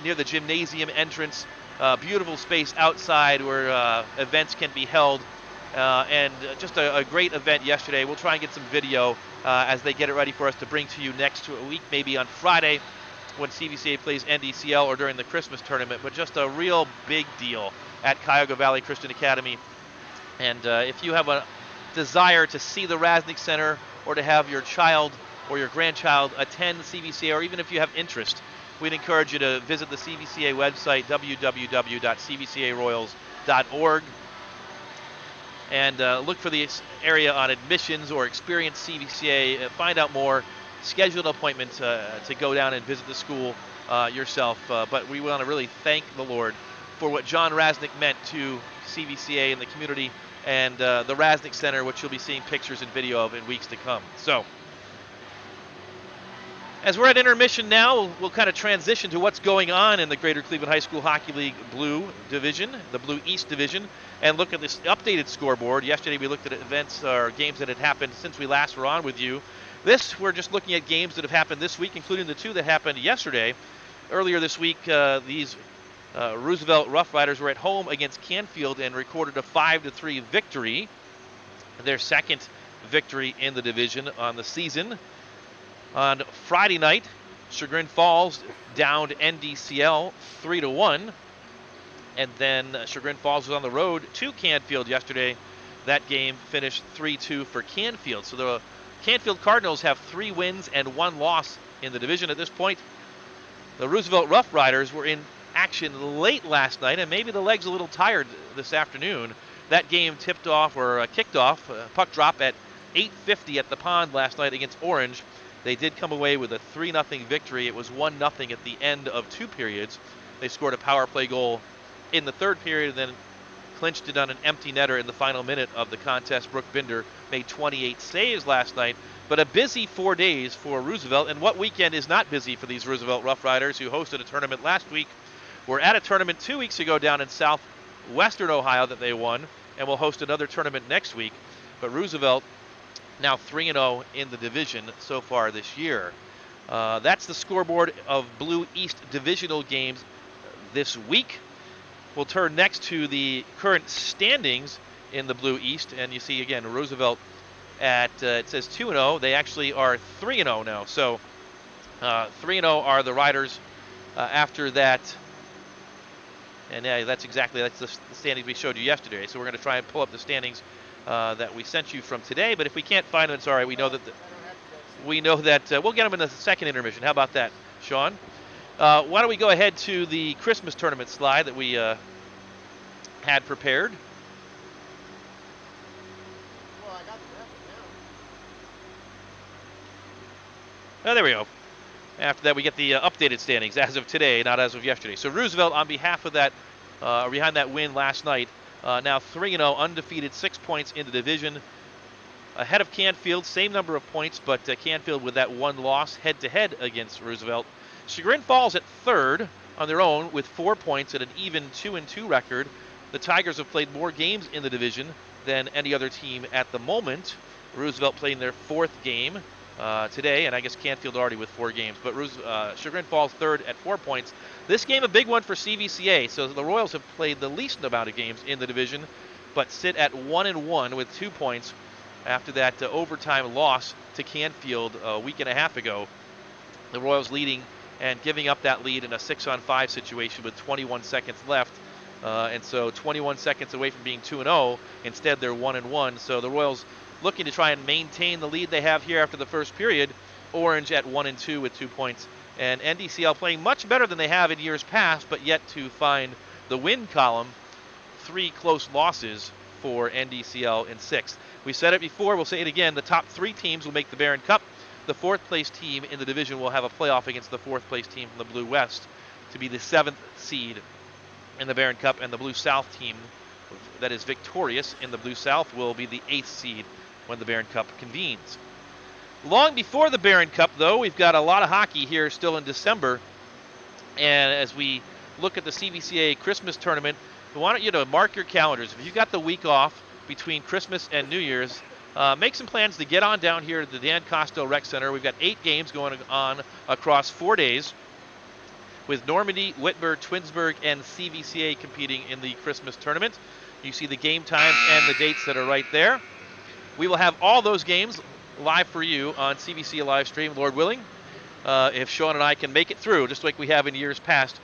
near the gymnasium entrance, beautiful space outside where events can be held. And just a great event yesterday. We'll try and get some video as they get it ready for us to bring to you next week, maybe on Friday when CVCA plays NDCL or during the Christmas tournament. But just a real big deal at Cuyahoga Valley Christian Academy. And if you have a desire to see the Rasnick Center or to have your child or your grandchild attend CVCA, or even if you have interest, we'd encourage you to visit the CVCA website, www.cvcaroyals.org, and look for the area on admissions or experience CVCA. Find out more. Schedule an appointment to go down and visit the school yourself. But we want to really thank the Lord for what John Rasnick meant to CVCA and the community, and the Rasnick Center, which you'll be seeing pictures and video of in weeks to come. So, as we're at intermission now, we'll kind of transition to what's going on in the Greater Cleveland High School Hockey League Blue Division, the Blue East Division, and look at this updated scoreboard. Yesterday we looked at events or games that had happened since we last were on with you. We're just looking at games that have happened this week, including the two that happened yesterday. Earlier this week, these Roosevelt Rough Riders were at home against Canfield and recorded a 5-3 victory, their second victory in the division on the season. On Friday night, Chagrin Falls downed NDCL 3-1, and then Chagrin Falls was on the road to Canfield yesterday. That game finished 3-2 for Canfield. So the Canfield Cardinals have 3 wins and 1 loss in the division at this point. The Roosevelt Rough Riders were in action late last night, and maybe the legs a little tired this afternoon. That game kicked off, puck drop at 8:50 at the Pond last night against Orange. They did come away with a 3-0 victory. It was 1-0 at the end of 2 periods. They scored a power play goal in the 3rd period and then clinched it on an empty netter in the final minute of the contest. Brooke Binder made 28 saves last night. But a busy 4 days for Roosevelt. And what weekend is not busy for these Roosevelt Rough Riders, who hosted a tournament last week? We're at a tournament 2 weeks ago down in southwestern Ohio that they won, and we'll host another tournament next week. But Roosevelt now 3-0 in the division so far this year. That's the scoreboard of Blue East divisional games this week. We'll turn next to the current standings in the Blue East, and you see again Roosevelt at it says 2-0. They actually are 3-0 now. So 3-0 are the Riders after that. And yeah, that's the standings we showed you yesterday. So we're going to try and pull up the standings that we sent you from today. But if we can't find them, it's all right. We know that we'll get them in the second intermission. How about that, Sean? Why don't we go ahead to the Christmas tournament slide that we had prepared? Well, I got the graphic now. Oh, there we go. After that, we get the updated standings as of today, not as of yesterday. So Roosevelt, on behalf of that, behind that win last night, now 3-0, undefeated, 6 points in the division. Ahead of Canfield, same number of points, but Canfield with that 1 loss head-to-head against Roosevelt. Chagrin Falls at 3rd on their own with 4 points and an even 2-2 record. The Tigers have played more games in the division than any other team at the moment. Roosevelt playing their 4th game today, and I guess Canfield already with 4 games. But Chagrin Falls 3rd at 4 points. This game a big one for CVCA. So the Royals have played the least amount of games in the division, but sit at 1-1 with 2 points after that overtime loss to Canfield a week and a half ago. The Royals leading and giving up that lead in a 6-on-5 situation with 21 seconds left. And so 21 seconds away from being 2-0. Instead, they're 1-1. So the Royals looking to try and maintain the lead they have here after the first period. Orange at 1-2 with 2 points. And NDCL playing much better than they have in years past, but yet to find the win column. 3 close losses for NDCL in 6th. We said it before, we'll say it again. The top 3 teams will make the Barron Cup. The 4th place team in the division will have a playoff against the 4th place team from the Blue West to be the 7th seed in the Barron Cup, and the Blue South team that is victorious in the Blue South will be the 8th seed when the Barron Cup convenes. Long before the Barron Cup, though, we've got a lot of hockey here still in December, and as we look at the CVCA Christmas tournament, we want you to mark your calendars. If you've got the week off between Christmas and New Year's, make some plans to get on down here to the Dan Kostel Rec Center. We've got 8 games going on across 4 days, with Normandy, Whitburn, Twinsburg, and CVCA competing in the Christmas tournament. You see the game times and the dates that are right there. We will have all those games live for you on CVCA live stream, Lord willing, if Sean and I can make it through, just like we have in years past.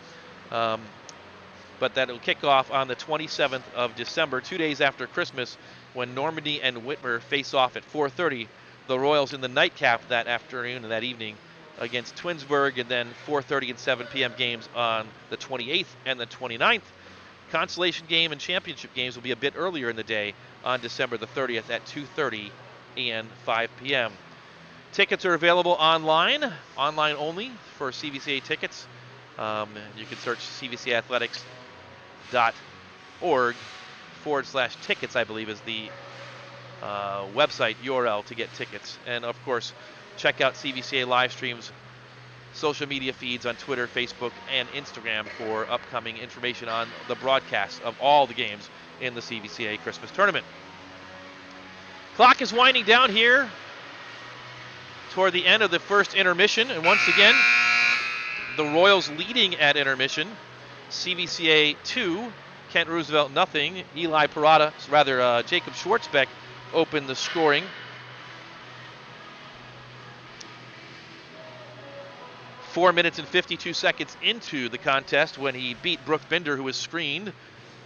but that will kick off on the 27th of December, 2 days after Christmas, when Normandy and Whitmer face off at 4:30. The Royals in the nightcap that afternoon and that evening against Twinsburg, and then 4:30 and 7 p.m. games on the 28th and the 29th. Consolation game and championship games will be a bit earlier in the day on December the 30th at 2:30 and 5 p.m. Tickets are available online only for CVCA tickets. You can search cvcathletics.org/tickets, I believe, is the website URL to get tickets. And of course, check out CVCA live streams, social media feeds on Twitter, Facebook, and Instagram for upcoming information on the broadcast of all the games in the CVCA Christmas Tournament. Clock is winding down here toward the end of the first intermission, and once again, the Royals leading at intermission. CVCA 2, Kent Roosevelt nothing. Jacob Schwartzbeck opened the scoring. 4 minutes and 52 seconds into the contest when he beat Brooke Binder, who was screened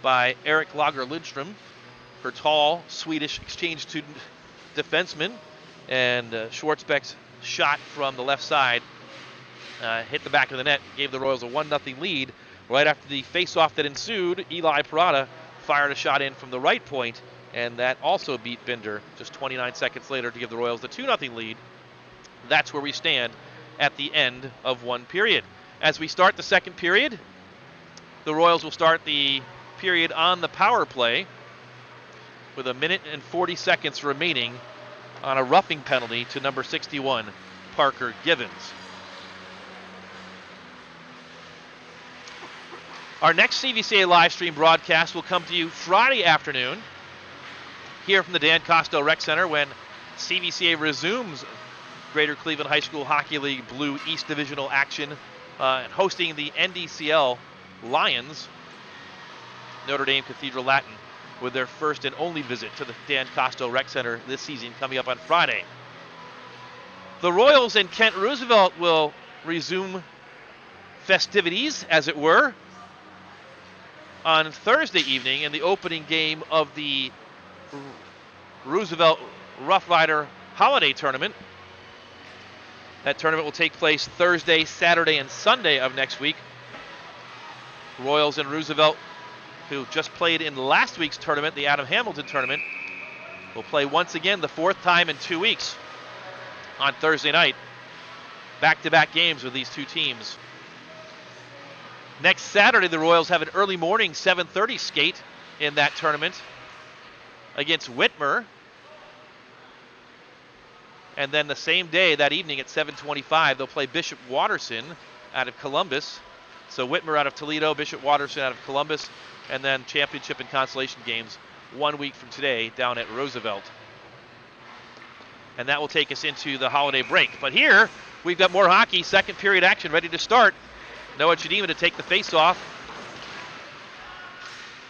by Eric Lager Lindstrom, her tall Swedish exchange student defenseman. And Schwartzbeck's shot from the left side hit the back of the net, gave the Royals a 1-0 lead. Right after the face-off that ensued, Eli Parada fired a shot in from the right point, and that also beat Binder just 29 seconds later to give the Royals the 2-0 lead. That's where we stand at the end of one period. As we start the second period, the Royals will start the period on the power play with 1 minute and 40 seconds remaining on a roughing penalty to number 61, Parker Givens. Our next CVCA live stream broadcast will come to you Friday afternoon here from the Dan Kostel Rec Center when CVCA resumes Greater Cleveland High School Hockey League Blue East Divisional action, hosting the NDCL Lions, Notre Dame Cathedral Latin, with their first and only visit to the Dan Kostel Rec Center this season coming up on Friday. The Royals and Kent Roosevelt will resume festivities, as it were, on Thursday evening in the opening game of the Roosevelt Rough Rider Holiday Tournament. That tournament will take place Thursday, Saturday, and Sunday of next week. Royals and Roosevelt, who just played in last week's tournament, the Adam Hamilton Tournament, will play once again the fourth time in 2 weeks on Thursday night. Back-to-back games with these two teams. Next Saturday, the Royals have an early morning 7:30 skate in that tournament against Whitmer. And then the same day, that evening at 7:25, they'll play Bishop Watterson out of Columbus. So Whitmer out of Toledo, Bishop Watterson out of Columbus, and then championship and consolation games 1 week from today down at Roosevelt. And that will take us into the holiday break. But here, we've got more hockey, second period action ready to start. Noah Chidima to take the face-off.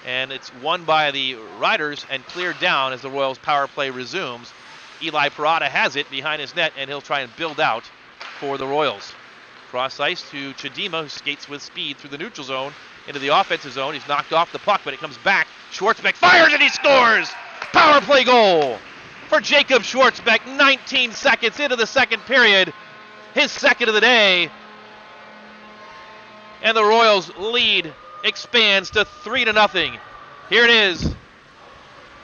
And it's won by the Riders and cleared down as the Royals power play resumes. Eli Parada has it behind his net, and he'll try and build out for the Royals. Cross ice to Chidima, who skates with speed through the neutral zone into the offensive zone. He's knocked off the puck, but it comes back. Schwartzbeck fires, and he scores! Power play goal for Jacob Schwartzbeck, 19 seconds into the second period. His second of the day. And the Royals' lead expands to 3-0. Here it is.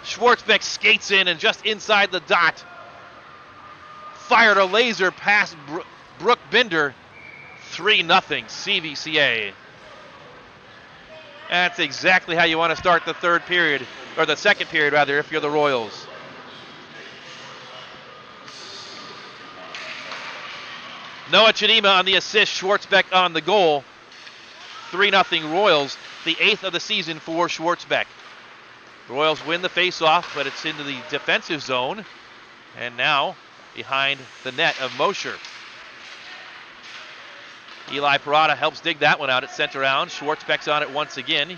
Schwartzbeck skates in and just inside the dot fired a laser past Brooke Binder. 3-0 CVCA. That's exactly how you want to start the third period, or the second period rather, if you're the Royals. Noah Chidima on the assist, Schwartzbeck on the goal. 3-0 Royals, the 8th of the season for Schwartzbeck. The Royals win the face-off, but it's into the defensive zone. And now behind the net of Mosher. Eli Parada helps dig that one out. It's sent around. Schwartzbeck's on it once again.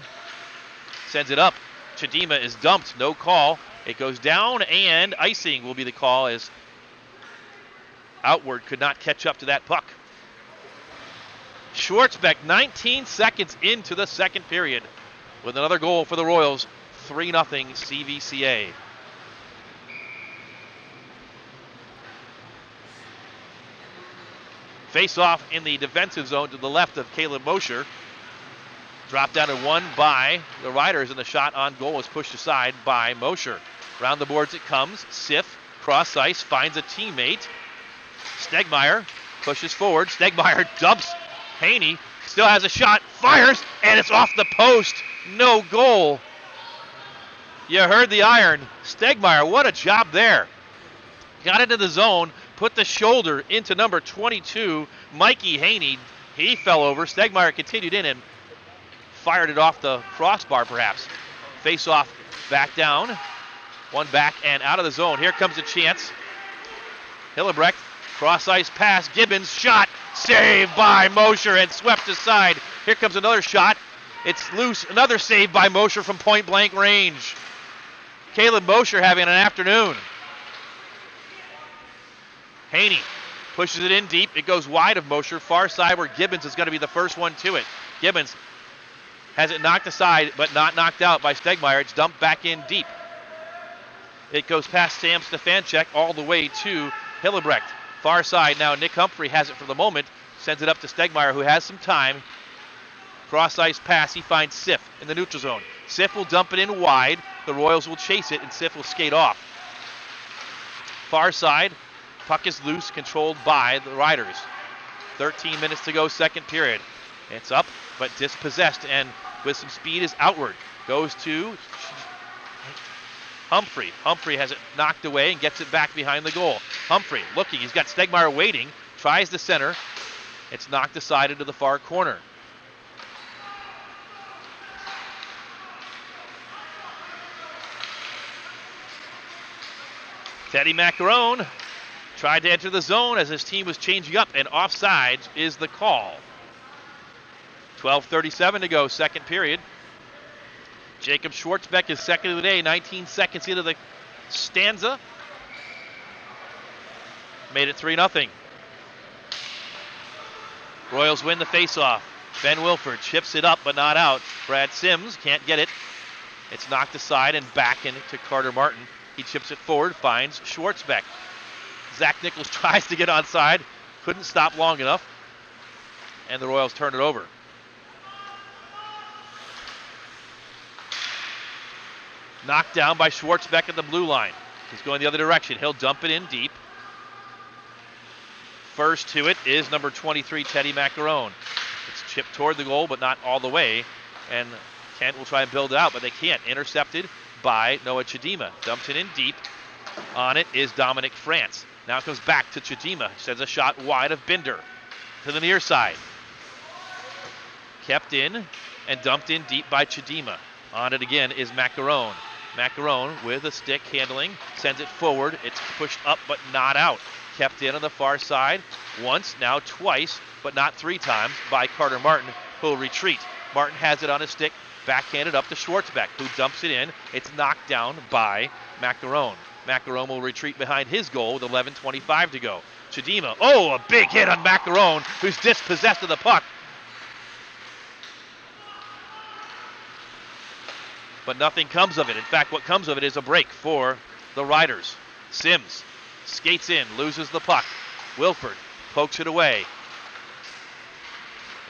Sends it up. Chidima is dumped. No call. It goes down, and icing will be the call as Outward could not catch up to that puck. Schwartzbeck, 19 seconds into the second period. with another goal for the Royals. 3-0 CVCA. Face off in the defensive zone to the left of Caleb Mosher. Dropped down to one by the Riders, and the shot on goal was pushed aside by Mosher. Round the boards it comes. Sif, cross ice, finds a teammate. Stegmeyer pushes forward. Stegmeyer dumps. Haney still has a shot, fires, and it's off the post. No goal. You heard the iron. Stegmeyer, what a job there. Got into the zone, put the shoulder into number 22, Mikey Haney. He fell over. Stegmeyer continued in and fired it off the crossbar, perhaps. Face off, back down. One back and out of the zone. Here comes a chance. Hillebrecht, cross ice pass. Gibbons, shot, saved by Mosher and swept aside. Here comes another shot. It's loose. Another save by Mosher from point blank range. Caleb Mosher having an afternoon. Haney pushes it in deep. It goes wide of Mosher, far side where Gibbons is going to be the first one to it. Gibbons has it knocked aside, but not knocked out by Stegmeyer. It's dumped back in deep. It goes past Sam Stefanchek all the way to Hillebrecht. Far side now. Nick Humphrey has it for the moment. Sends it up to Stegmeyer, who has some time. Cross ice pass. He finds Sif in the neutral zone. Sif will dump it in wide. The Royals will chase it, and Sif will skate off. Far side. Puck is loose, controlled by the Riders. 13 minutes to go, second period. It's up, but dispossessed, and with some speed is outward. Goes to Humphrey. Humphrey has it knocked away and gets it back behind the goal. Humphrey looking. He's got Stegmeyer waiting. Tries the center. It's knocked aside into the far corner. Teddy Macarone tried to enter the zone as his team was changing up, and offside is the call. 12:37 to go, second period. Jacob Schwartzbeck is second of the day, 19 seconds into the stanza. Made it 3-0. Royals win the faceoff. Ben Wilford chips it up, but not out. Brad Sims can't get it. It's knocked aside and back into Carter Martin. He chips it forward, finds Schwartzbeck. Zach Nichols tries to get onside, couldn't stop long enough, and the Royals turn it over. Knocked down by Schwartzbeck at the blue line. He's going the other direction. He'll dump it in deep. First to it is number 23, Teddy Macarone. It's chipped toward the goal, but not all the way, and Kent will try and build it out, but they can't. Intercepted by Noah Chidima. Dumps it in deep. On it is Dominic France. Now it comes back to Chidima. Sends a shot wide of Binder to the near side. Kept in and dumped in deep by Chidima. On it again is Macarone. Macarone with a stick handling. Sends it forward. It's pushed up but not out. Kept in on the far side. Once, now twice, but not three times by Carter Martin, who will retreat. Martin has it on his stick. Backhanded up to Schwartzbeck, who dumps it in. It's knocked down by Macarone. Macarone will retreat behind his goal with 11:25 to go. Chidima, a big hit on Macarone, who's dispossessed of the puck. But nothing comes of it. In fact, what comes of it is a break for the Riders. Sims skates in, loses the puck. Wilford pokes it away.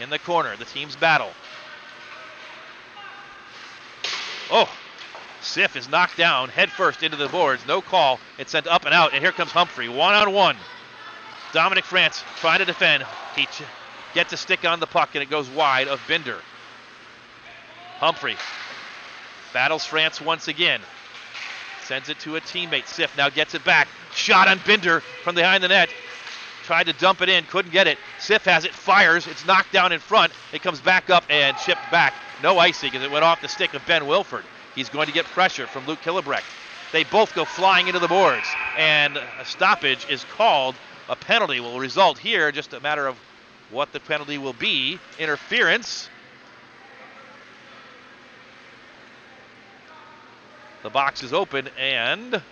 In the corner, the teams battle. Sif is knocked down headfirst into the boards. No call. It's sent up and out, and here comes Humphrey. One-on-one. Dominic France trying to defend. He gets a stick on the puck, and it goes wide of Binder. Humphrey battles France once again. Sends it to a teammate. Sif now gets it back. Shot on Binder from behind the net. Tried to dump it in, couldn't get it. Sif has it, fires. It's knocked down in front. It comes back up and chipped back. No icing as it went off the stick of Ben Wilford. He's going to get pressure from Luke Hillebrecht. They both go flying into the boards, and a stoppage is called. A penalty will result here, just a matter of what the penalty will be. Interference. The box is open, and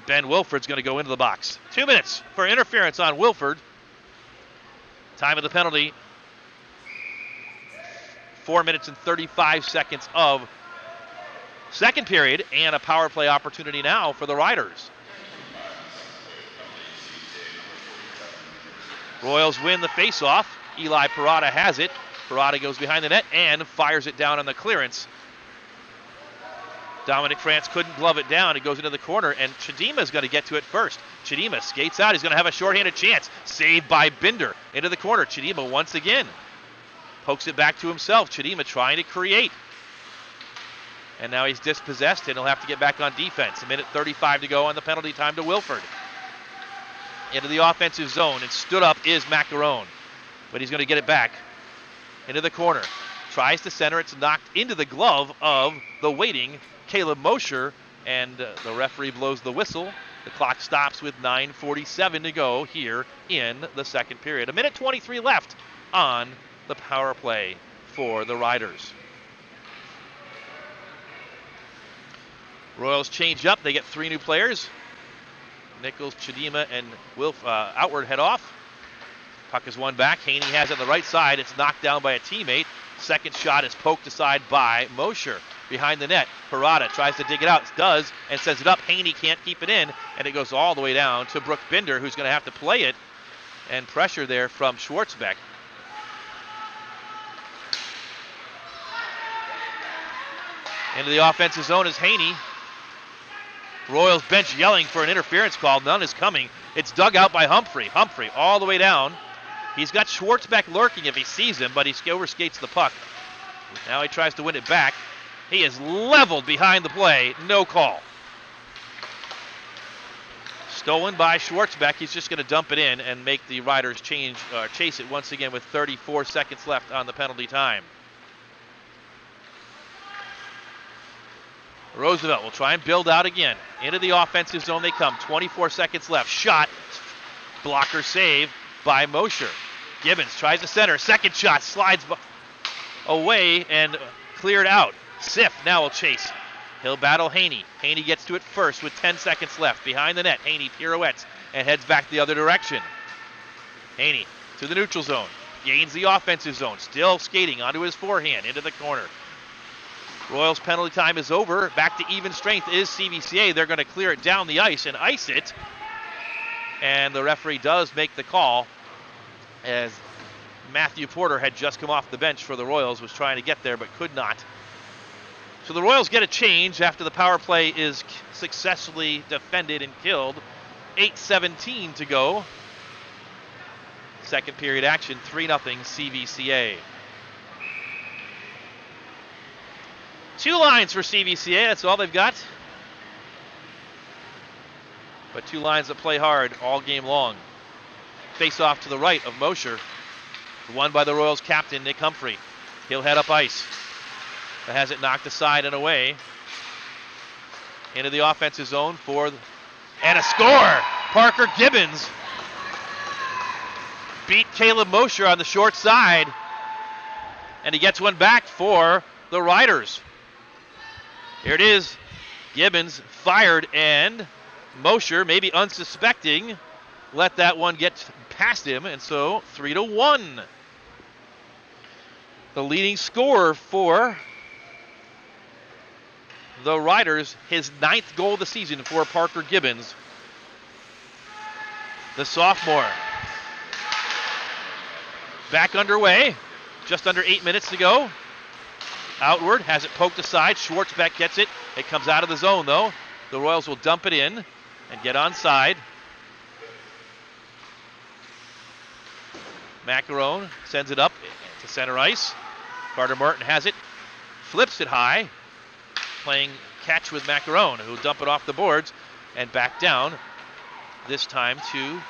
Ben Wilford's going to go into the box. 2 minutes for interference on Wilford. Time of the penalty, 4 minutes and 35 seconds of second period, and a power play opportunity now for the Riders. Royals win the faceoff. Eli Parada has it. Parada goes behind the net and fires it down on the clearance. Dominic France couldn't glove it down. It goes into the corner, and Chidima's going to get to it first. Chidima skates out. He's going to have a shorthanded chance. Saved by Binder. Into the corner. Chidima once again pokes it back to himself. Chidima trying to create. And now he's dispossessed, and he'll have to get back on defense. 1:35 to go on the penalty time to Wilford. Into the offensive zone, and stood up is Macaron. But he's going to get it back. Into the corner. Tries to center. It's knocked into the glove of the waiting Caleb Mosher, and the referee blows the whistle. The clock stops with 9:47 to go here in the second period. 1:23 left on the power play for the Riders. Royals change up. They get 3 new players. Nichols, Chidima, and Outward head off. Puck is won back. Haney has it on the right side. It's knocked down by a teammate. Second shot is poked aside by Mosher. Behind the net, Parada tries to dig it out. Does, and sends it up. Haney can't keep it in, and it goes all the way down to Brooke Binder, who's going to have to play it. And pressure there from Schwartzbeck. Into the offensive zone is Haney. Royals bench yelling for an interference call. None is coming. It's dug out by Humphrey. Humphrey all the way down. He's got Schwartzbeck lurking if he sees him, but he overskates the puck. Now he tries to win it back. He is leveled behind the play. No call. Stolen by Schwartzbeck. He's just going to dump it in and make the Riders chase it once again with 34 seconds left on the penalty time. Roosevelt will try and build out again. Into the offensive zone they come. 24 seconds left. Shot. Blocker save by Mosher. Gibbons tries to center. Second shot slides away and cleared out. Siff now will chase. He'll battle Haney. Haney gets to it first with 10 seconds left. Behind the net, Haney pirouettes and heads back the other direction. Haney to the neutral zone. Gains the offensive zone. Still skating onto his forehand into the corner. Royals penalty time is over. Back to even strength is CVCA. They're going to clear it down the ice and ice it. And the referee does make the call, as Matthew Porter had just come off the bench for the Royals, was trying to get there but could not. So the Royals get a change after the power play is successfully defended and killed. 8:17 to go. Second period action, 3-0 CVCA. 2 lines for CVCA, that's all they've got. But 2 lines that play hard all game long. Face off to the right of Mosher. Won by the Royals captain, Nick Humphrey. He'll head up ice. But has it knocked aside and away. Into the offensive zone and a score! Parker Gibbons beat Caleb Mosher on the short side. And he gets one back for the Riders. Here it is. Gibbons fired, and Mosher, maybe unsuspecting, let that one get past him, and so 3-1. The leading scorer for the Riders, his 9th goal of the season for Parker Gibbons, the sophomore. Back underway, just under 8 minutes to go. Outward, has it poked aside. Schwartzbeck gets it. It comes out of the zone, though. The Royals will dump it in and get onside. Macaron sends it up to center ice. Carter Martin has it. Flips it high. Playing catch with Macaron, who'll dump it off the boards and back down. This time to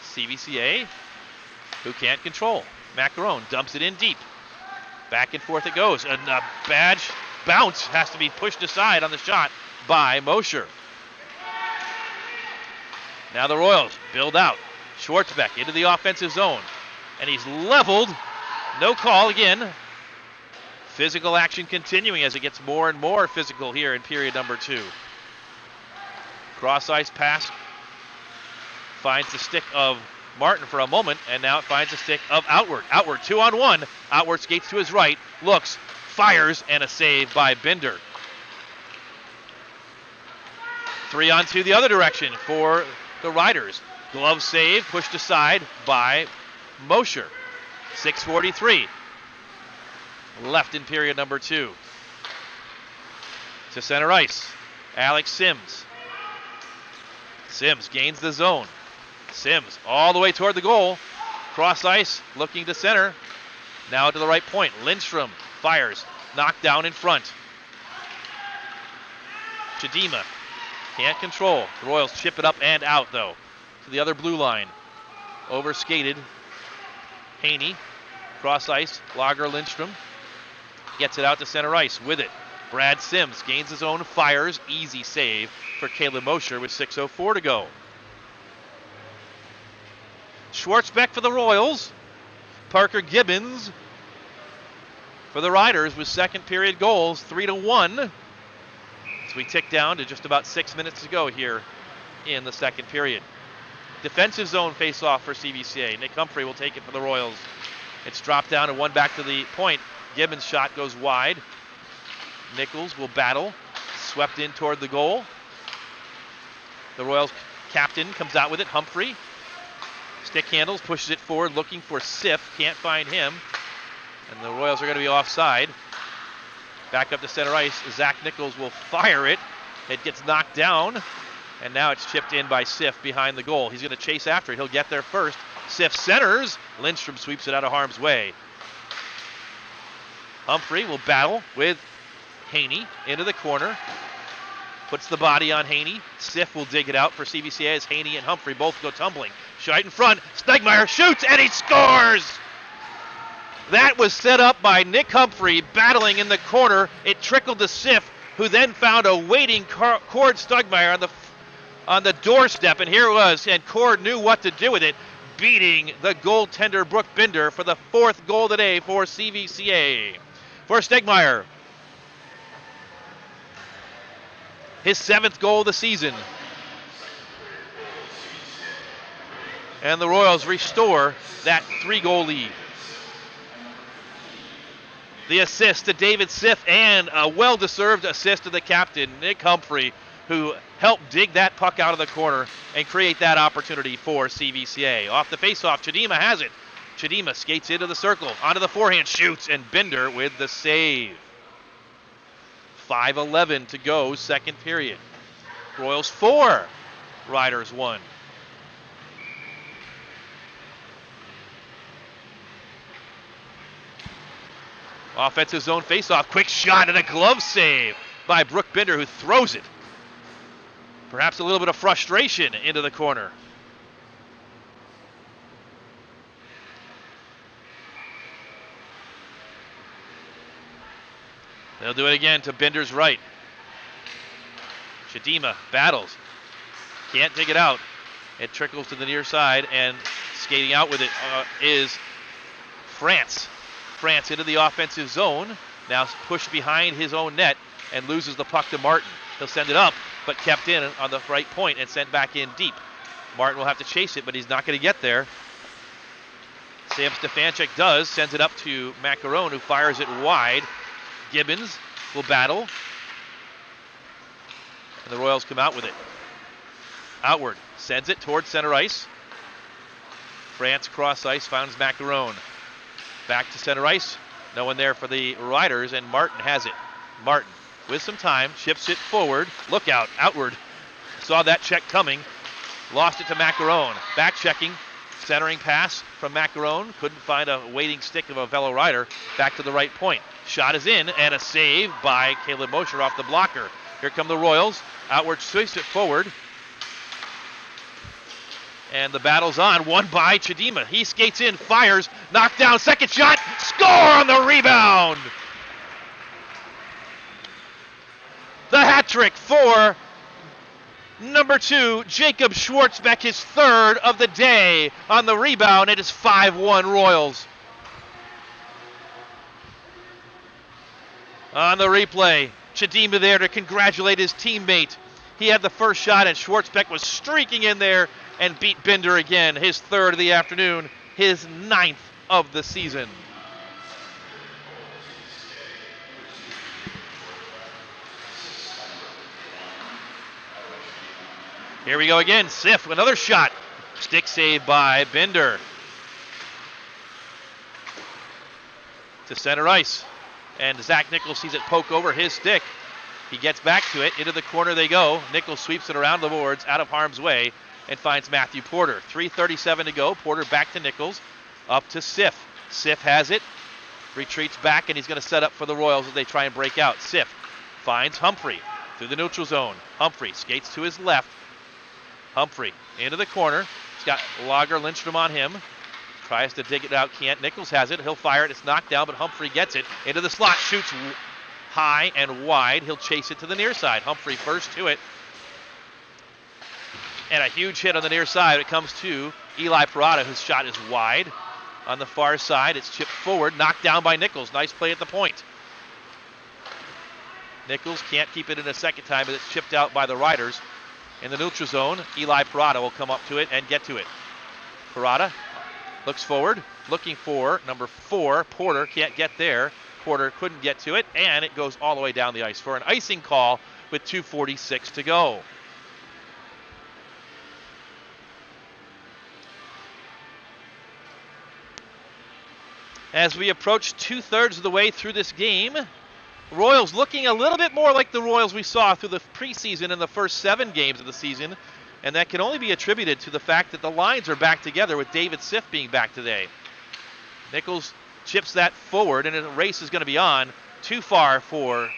CVCA, who can't control. Macaron dumps it in deep. Back and forth it goes. And a bad bounce has to be pushed aside on the shot by Mosher. Now the Royals build out. Schwartzbeck into the offensive zone. And he's leveled. No call again. Physical action continuing as it gets more and more physical here in period number 2. Cross ice pass. Finds the stick of Martin for a moment, and now it finds a stick of Outward. Outward 2-on-1. Outward skates to his right, looks, fires, and a save by Binder. 3-on-2 the other direction for the Riders. Glove save pushed aside by Mosher. 6:43 left in period number 2. To center ice, Alex Sims. Sims gains the zone. Sims all the way toward the goal. Cross ice, looking to center. Now to the right point. Lindstrom fires. Knocked down in front. Chidima can't control. The Royals chip it up and out, though, to the other blue line. Over-skated. Haney. Cross ice. Lager Lindstrom. Gets it out to center ice with it. Brad Sims gains his own, fires. Easy save for Caleb Mosher with 6:04 to go. Schwartzbeck for the Royals. Parker Gibbons for the Riders with second period goals, 3-1. As we tick down to just about 6 minutes to go here in the second period. Defensive zone face-off for CVCA. Nick Humphrey will take it for the Royals. It's dropped down and one back to the point. Gibbons' shot goes wide. Nichols will battle. Swept in toward the goal. The Royals captain comes out with it. Humphrey. Stick handles, pushes it forward, looking for Sif. Can't find him. And the Royals are going to be offside. Back up to center ice. Zach Nichols will fire it. It gets knocked down. And now it's chipped in by Sif behind the goal. He's going to chase after it. He'll get there first. Sif centers. Lindstrom sweeps it out of harm's way. Humphrey will battle with Haney into the corner. Puts the body on Haney. Sif will dig it out for CVCA as Haney and Humphrey both go tumbling. Shot in front. Stegmeyer shoots and he scores! That was set up by Nick Humphrey battling in the corner. It trickled to Sif, who then found a waiting Cord Stegmeyer on the doorstep, and here it was, and Cord knew what to do with it, beating the goaltender Brooke Binder for the 4th goal today for CVCA. For Stegmeyer, his 7th goal of the season. And the Royals restore that 3-goal lead. The assist to David Sif and a well-deserved assist to the captain, Nick Humphrey, who helped dig that puck out of the corner and create that opportunity for CVCA. Off the faceoff, Chidima has it. Chidima skates into the circle, onto the forehand, shoots, and Binder with the save. 5:11 to go, second period. Royals 4, Riders 1. Offensive zone faceoff, quick shot and a glove save by Brooke Binder, who throws it. Perhaps a little bit of frustration into the corner. They'll do it again to Binder's right. Chidima battles. Can't dig it out. It trickles to the near side, and skating out with it is France. France into the offensive zone. Now pushed behind his own net and loses the puck to Martin. He'll send it up, but kept in on the right point and sent back in deep. Martin will have to chase it, but he's not going to get there. Sam Stefanchuk does, sends it up to Macaron, who fires it wide. Gibbons will battle. And the Royals come out with it. Outward, sends it towards center ice. France cross ice, finds Macaron. Back to center ice. No one there for the Riders, and Martin has it. Martin, with some time, ships it forward. Look out, Outward. Saw that check coming. Lost it to Macaron. Back checking. Centering pass from Macaron. Couldn't find a waiting stick of a fellow Rider. Back to the right point. Shot is in, and a save by Caleb Mosher off the blocker. Here come the Royals. Outward sweeps it forward. And the battle's on. Won by Chidima. He skates in, fires, knocked down, second shot, score on the rebound! The hat trick for number 2, Jacob Schwartzbeck, his 3rd of the day on the rebound. It is 5-1 Royals. On the replay, Chidima there to congratulate his teammate. He had the first shot, and Schwartzbeck was streaking in there and beat Binder again, his third of the afternoon, his 9th of the season. Here we go again. Sif, another shot. Stick save by Binder. To center ice. And Zach Nichols sees it poke over his stick. He gets back to it. Into the corner they go. Nichols sweeps it around the boards, out of harm's way, and finds Matthew Porter. 3:37 to go. Porter back to Nichols. Up to Sif. Sif has it. Retreats back, and he's going to set up for the Royals as they try and break out. Sif finds Humphrey through the neutral zone. Humphrey skates to his left. Humphrey into the corner. He's got Lager Lindstrom on him. Tries to dig it out, can't. Nichols has it. He'll fire it. It's knocked down, but Humphrey gets it into the slot. Shoots high and wide. He'll chase it to the near side. Humphrey first to it. And a huge hit on the near side. It comes to Eli Parada, whose shot is wide. On the far side, it's chipped forward. Knocked down by Nichols. Nice play at the point. Nichols can't keep it in a second time, but it's chipped out by the Riders. In the neutral zone, Eli Parada will come up to it and get to it. Parada looks forward, looking for number 4. Porter can't get there. Porter couldn't get to it, and it goes all the way down the ice for an icing call with 2:46 to go. As we approach 2/3 of the way through this game, Royals looking a little bit more like the Royals we saw through the preseason in the first 7 games of the season, and that can only be attributed to the fact that the lines are back together with David Sif being back today. Nichols chips that forward, and the race is going to be on. Too far for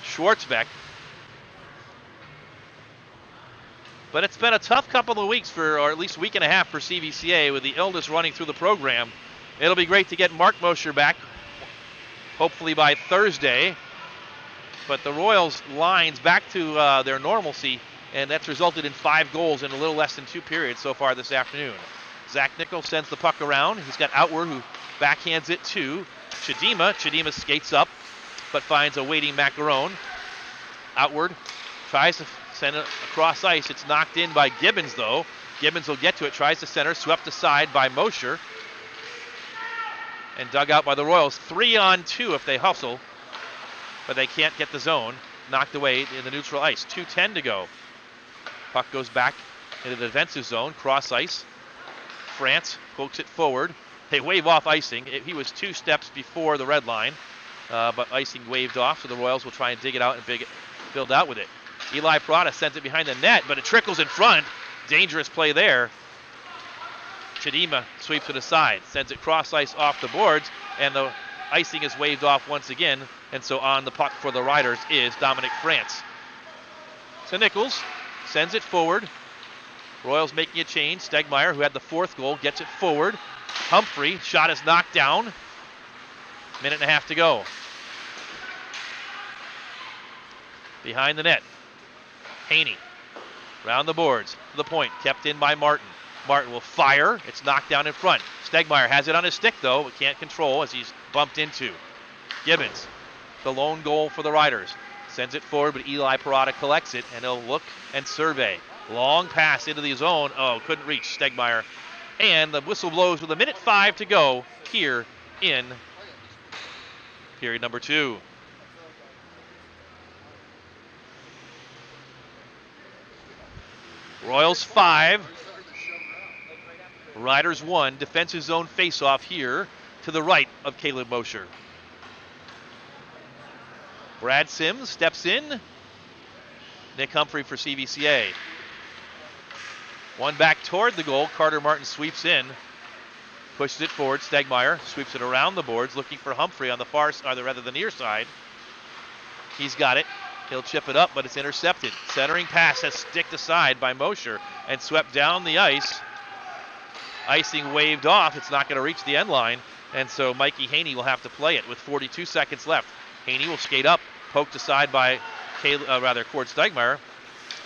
Schwartzbeck. But it's been a tough couple of weeks or at least week and a half for CVCA with the illness running through the program. It'll be great to get Mark Mosher back, hopefully by Thursday. But the Royals lines back to their normalcy, and that's resulted in 5 goals in a little less than 2 periods so far this afternoon. Zach Nichols sends the puck around. He's got Outward, who backhands it to Chidima. Chidima skates up, but finds a waiting Macaron. Outward tries to send it across ice. It's knocked in by Gibbons, though. Gibbons will get to it, tries to center, swept aside by Mosher. And dug out by the Royals. 3-on-2 if they hustle, but they can't get the zone. Knocked away in the neutral ice. 2:10 to go. Puck goes back into the defensive zone, cross ice. France pokes it forward. They wave off icing. He was 2 steps before the red line, but icing waved off, so the Royals will try and dig it out and build out with it. Eli Parada sends it behind the net, but it trickles in front. Dangerous play there. Chidima sweeps it aside, sends it cross ice off the boards, and the icing is waved off once again, and so on the puck for the Riders is Dominic France. So Nichols sends it forward. Royals making a change. Stegmeyer, who had the 4th goal, gets it forward. Humphrey, shot is knocked down. 1.5 to go. Behind the net, Haney, round the boards, to the point, kept in by Martin. Martin will fire. It's knocked down in front. Stegmeyer has it on his stick, though, but can't control as he's bumped into. Gibbons, the lone goal for the Riders. Sends it forward, but Eli Parada collects it, and he'll look and survey. Long pass into the zone. Oh, couldn't reach Stegmeyer. And the whistle blows with 1:05 to go here in period number 2. Royals 5. Riders 1. Defensive zone faceoff here to the right of Caleb Mosher. Brad Sims steps in. Nick Humphrey for CVCA. One back toward the goal. Carter Martin sweeps in. Pushes it forward. Stegmeyer sweeps it around the boards, looking for Humphrey on the far side, or rather the near side. He's got it. He'll chip it up, but it's intercepted. Centering pass has sticked aside by Mosher and swept down the ice. Icing waved off. It's not going to reach the end line, and so Mikey Haney will have to play it with 42 seconds left. Haney will skate up, poked aside by Cord Stegmeyer,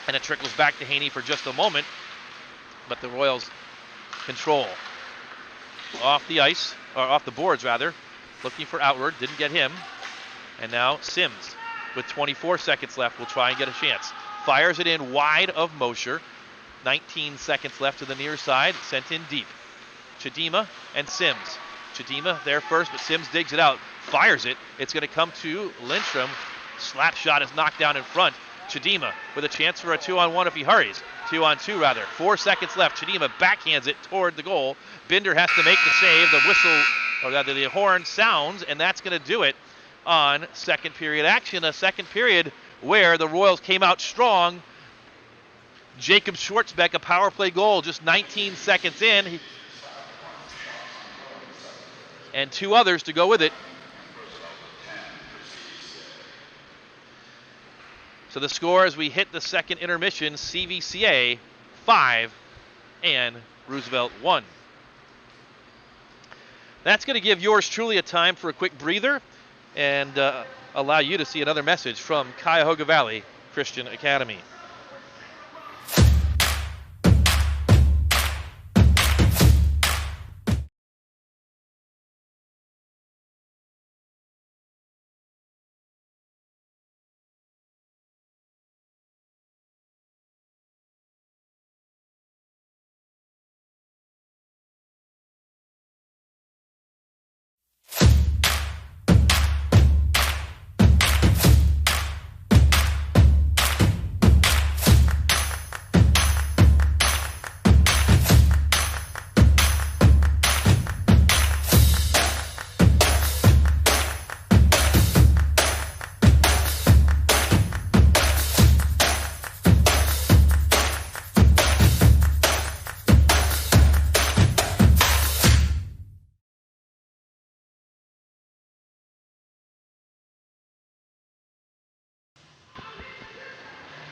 and it trickles back to Haney for just a moment, but the Royals control. Off the ice, or off the boards rather, looking for Outward, didn't get him, and now Sims with 24 seconds left will try and get a chance. Fires it in wide of Mosher. 19 seconds left to the near side. Sent in deep. Chidima and Sims. Chidima there first, but Sims digs it out. Fires it. It's going to come to Lindstrom. Slap shot is knocked down in front. Chidima with a chance for a 2-on-1 if he hurries. 2-on-2 rather. 4 seconds left. Chidima backhands it toward the goal. Binder has to make the save. The whistle, or rather the horn sounds, and that's going to do it on second period action. A second period where the Royals came out strong. Jacob Schwartzbeck, a power play goal just 19 seconds in. And 2 others to go with it. So the score as we hit the second intermission, CVCA 5 and Roosevelt 1. That's going to give yours truly a time for a quick breather and allow you to see another message from Cuyahoga Valley Christian Academy.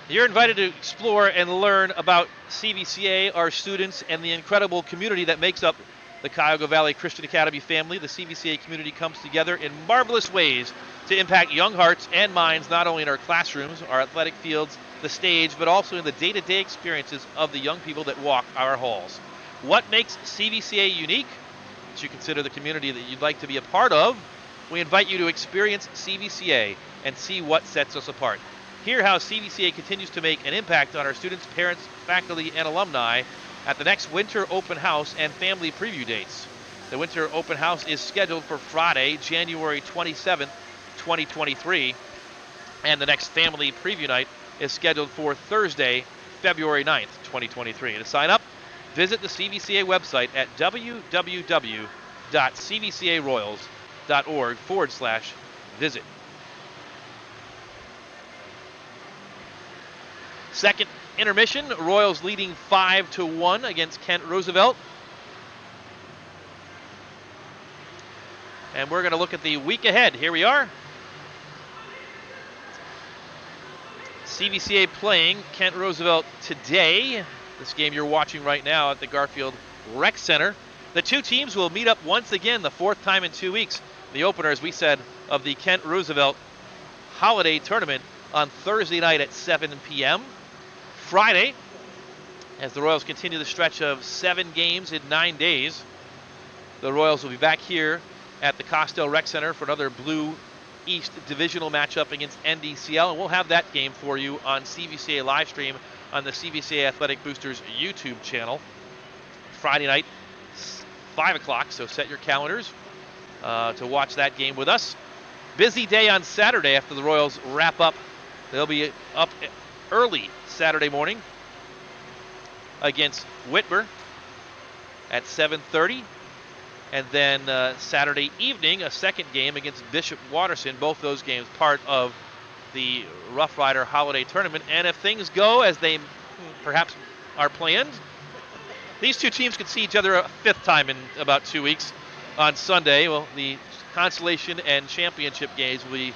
You're invited to explore and learn about CVCA, our students, and the incredible community that makes up the Cuyahoga Valley Christian Academy family. The CVCA community comes together in marvelous ways to impact young hearts and minds, not only in our classrooms, our athletic fields, the stage, but also in the day-to-day experiences of the young people that walk our halls. What makes CVCA unique? As you consider the community that you'd like to be a part of, we invite you to experience CVCA and see what sets us apart. Hear how CVCA continues to make an impact on our students, parents, faculty, and alumni at the next Winter Open House and family preview dates. The Winter Open House is scheduled for Friday, January 27th, 2023, and the next family preview night is scheduled for Thursday, February 9th, 2023. To sign up, visit the CVCA website at www.cvcaroyals.org/visit. Second intermission, Royals leading 5-1 against Kent Roosevelt. And we're going to look at the week ahead. Here we are. CVCA playing Kent Roosevelt today. This game you're watching right now at the Garfield Rec Center. The two teams will meet up once again, the 4th time in 2 weeks. The opener, as we said, of the Kent Roosevelt Holiday Tournament on Thursday night at 7 p.m. Friday, as the Royals continue the stretch of 7 games in 9 days, the Royals will be back here at the Kostel Rec Center for another Blue East divisional matchup against NDCL, and we'll have that game for you on CVCA live stream on the CVCA Athletic Boosters YouTube channel. Friday night, 5 o'clock, so set your calendars to watch that game with us. Busy day on Saturday after the Royals wrap up. They'll be up early Saturday morning against Whitmer at 7:30, and then Saturday evening a second game against Bishop Watterson. Both those games part of the Rough Rider Holiday Tournament, and if things go as they perhaps are planned, these two teams could see each other a 5th time in about 2 weeks on Sunday. Well, the consolation and championship games will be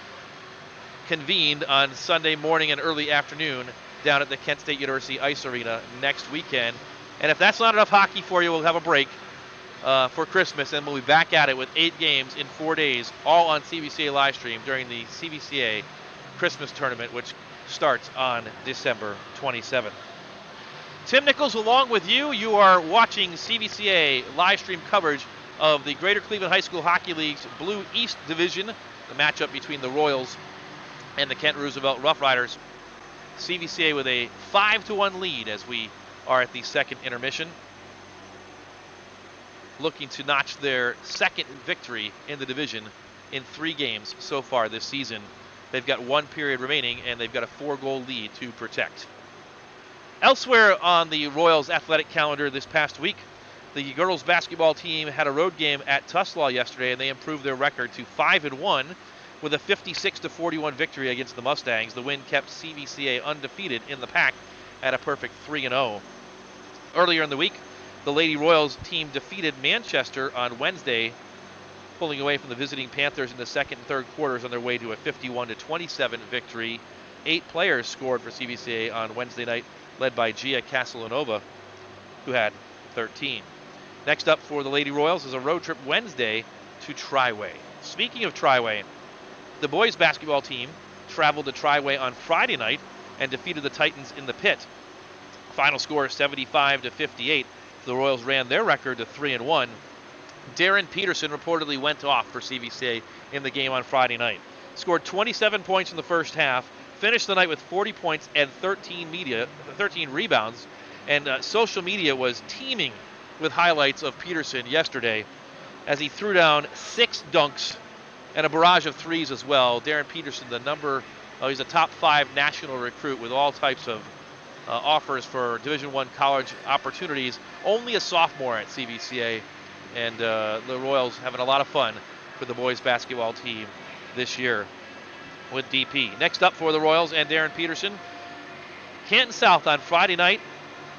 convened on Sunday morning and early afternoon down at the Kent State University Ice Arena next weekend. And if that's not enough hockey for you, we'll have a break for Christmas, and we'll be back at it with 8 games in 4 days, all on CVCA live stream during the CVCA Christmas tournament, which starts on December 27th. Tim Nichols along with you. You are watching CVCA live stream coverage of the Greater Cleveland High School Hockey League's Blue East Division, the matchup between the Royals and the Kent Roosevelt Rough Riders. CVCA with a 5-1 lead as we are at the second intermission, looking to notch their second victory in the division in 3 games so far this season. They've got 1 period remaining, and they've got a 4-goal lead to protect. Elsewhere on the Royals athletic calendar this past week, the girls basketball team had a road game at Tuslaw yesterday, and they improved their record to 5-1 with a 56-41 victory against the Mustangs. The win kept CVCA undefeated in the pack at a perfect 3-0. Earlier in the week, the Lady Royals team defeated Manchester on Wednesday, pulling away from the visiting Panthers in the second and third quarters on their way to a 51-27 victory. 8 players scored for CVCA on Wednesday night, led by Gia Castellanova, who had 13. Next up for the Lady Royals is a road trip Wednesday to Triway. Speaking of Triway, the boys basketball team traveled to Triway on Friday night and defeated the Titans in the pit. Final score 75-58. The Royals ran their record to 3-1. Darren Peterson reportedly went off for CVCA in the game on Friday night. Scored 27 points in the first half, finished the night with 40 points and 13 rebounds, and social media was teeming with highlights of Peterson yesterday as he threw down 6 dunks and a barrage of threes as well. Darren Peterson, he's a top 5 national recruit with all types of offers for Division I college opportunities. Only a sophomore at CVCA. And the Royals having a lot of fun for the boys basketball team this year with DP. Next up for the Royals and Darren Peterson, Canton South on Friday night,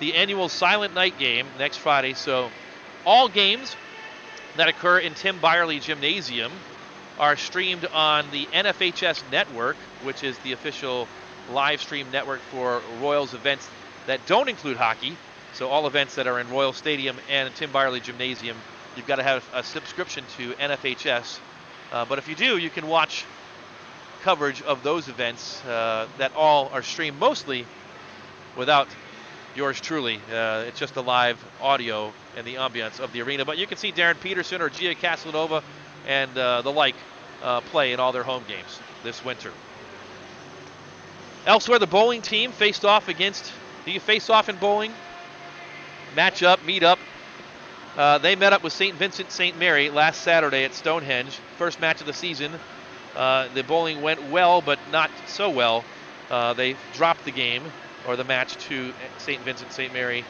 the annual Silent Night game next Friday. So all games that occur in Tim Byerly Gymnasium are streamed on the NFHS network, which is the official live stream network for Royals events that don't include hockey. So all events that are in Royal Stadium and Tim Byerly Gymnasium, you've got to have a subscription to NFHS. But if you do, you can watch coverage of those events that all are streamed mostly without yours truly. It's just the live audio and the ambiance of the arena. But you can see Darren Peterson or Gia Castellanova and the like play in all their home games this winter. Elsewhere, the bowling team faced off against, do you face off in bowling? Match up, meet up. They met up with St. Vincent St. Mary last Saturday at Stonehenge. First match of the season. The bowling went well, but not so well. They dropped the game, or the match, to St. Vincent St. Mary.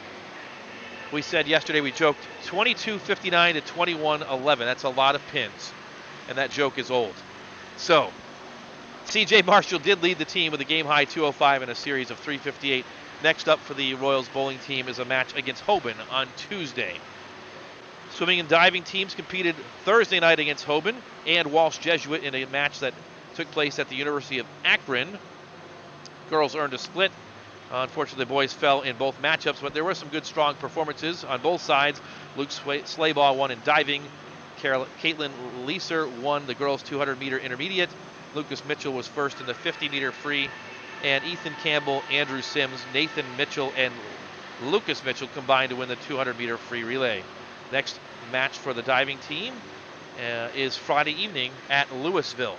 We said yesterday, we joked, 22-59 to 21-11. That's a lot of pins, and that joke is old. So, C.J. Marshall did lead the team with a game-high 205 and a series of 358. Next up for the Royals bowling team is a match against Hoban on Tuesday. Swimming and diving teams competed Thursday night against Hoban and Walsh Jesuit in a match that took place at the University of Akron. Girls earned a split. Unfortunately, the boys fell in both matchups, but there were some good, strong performances on both sides. Luke Slaybaugh won in diving. Caitlin Leeser won the girls' 200-meter intermediate. Lucas Mitchell was first in the 50-meter free. And Ethan Campbell, Andrew Sims, Nathan Mitchell, and Lucas Mitchell combined to win the 200-meter free relay. Next match for the diving team is Friday evening at Louisville.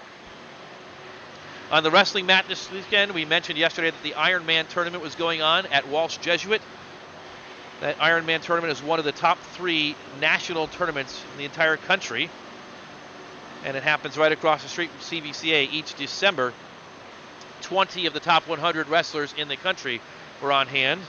On the wrestling mat this weekend, we mentioned yesterday that the Ironman tournament was going on at Walsh Jesuit. That Ironman tournament is one of the top 3 national tournaments in the entire country. And it happens right across the street from CVCA each December. 20 of the top 100 wrestlers in the country were on hand.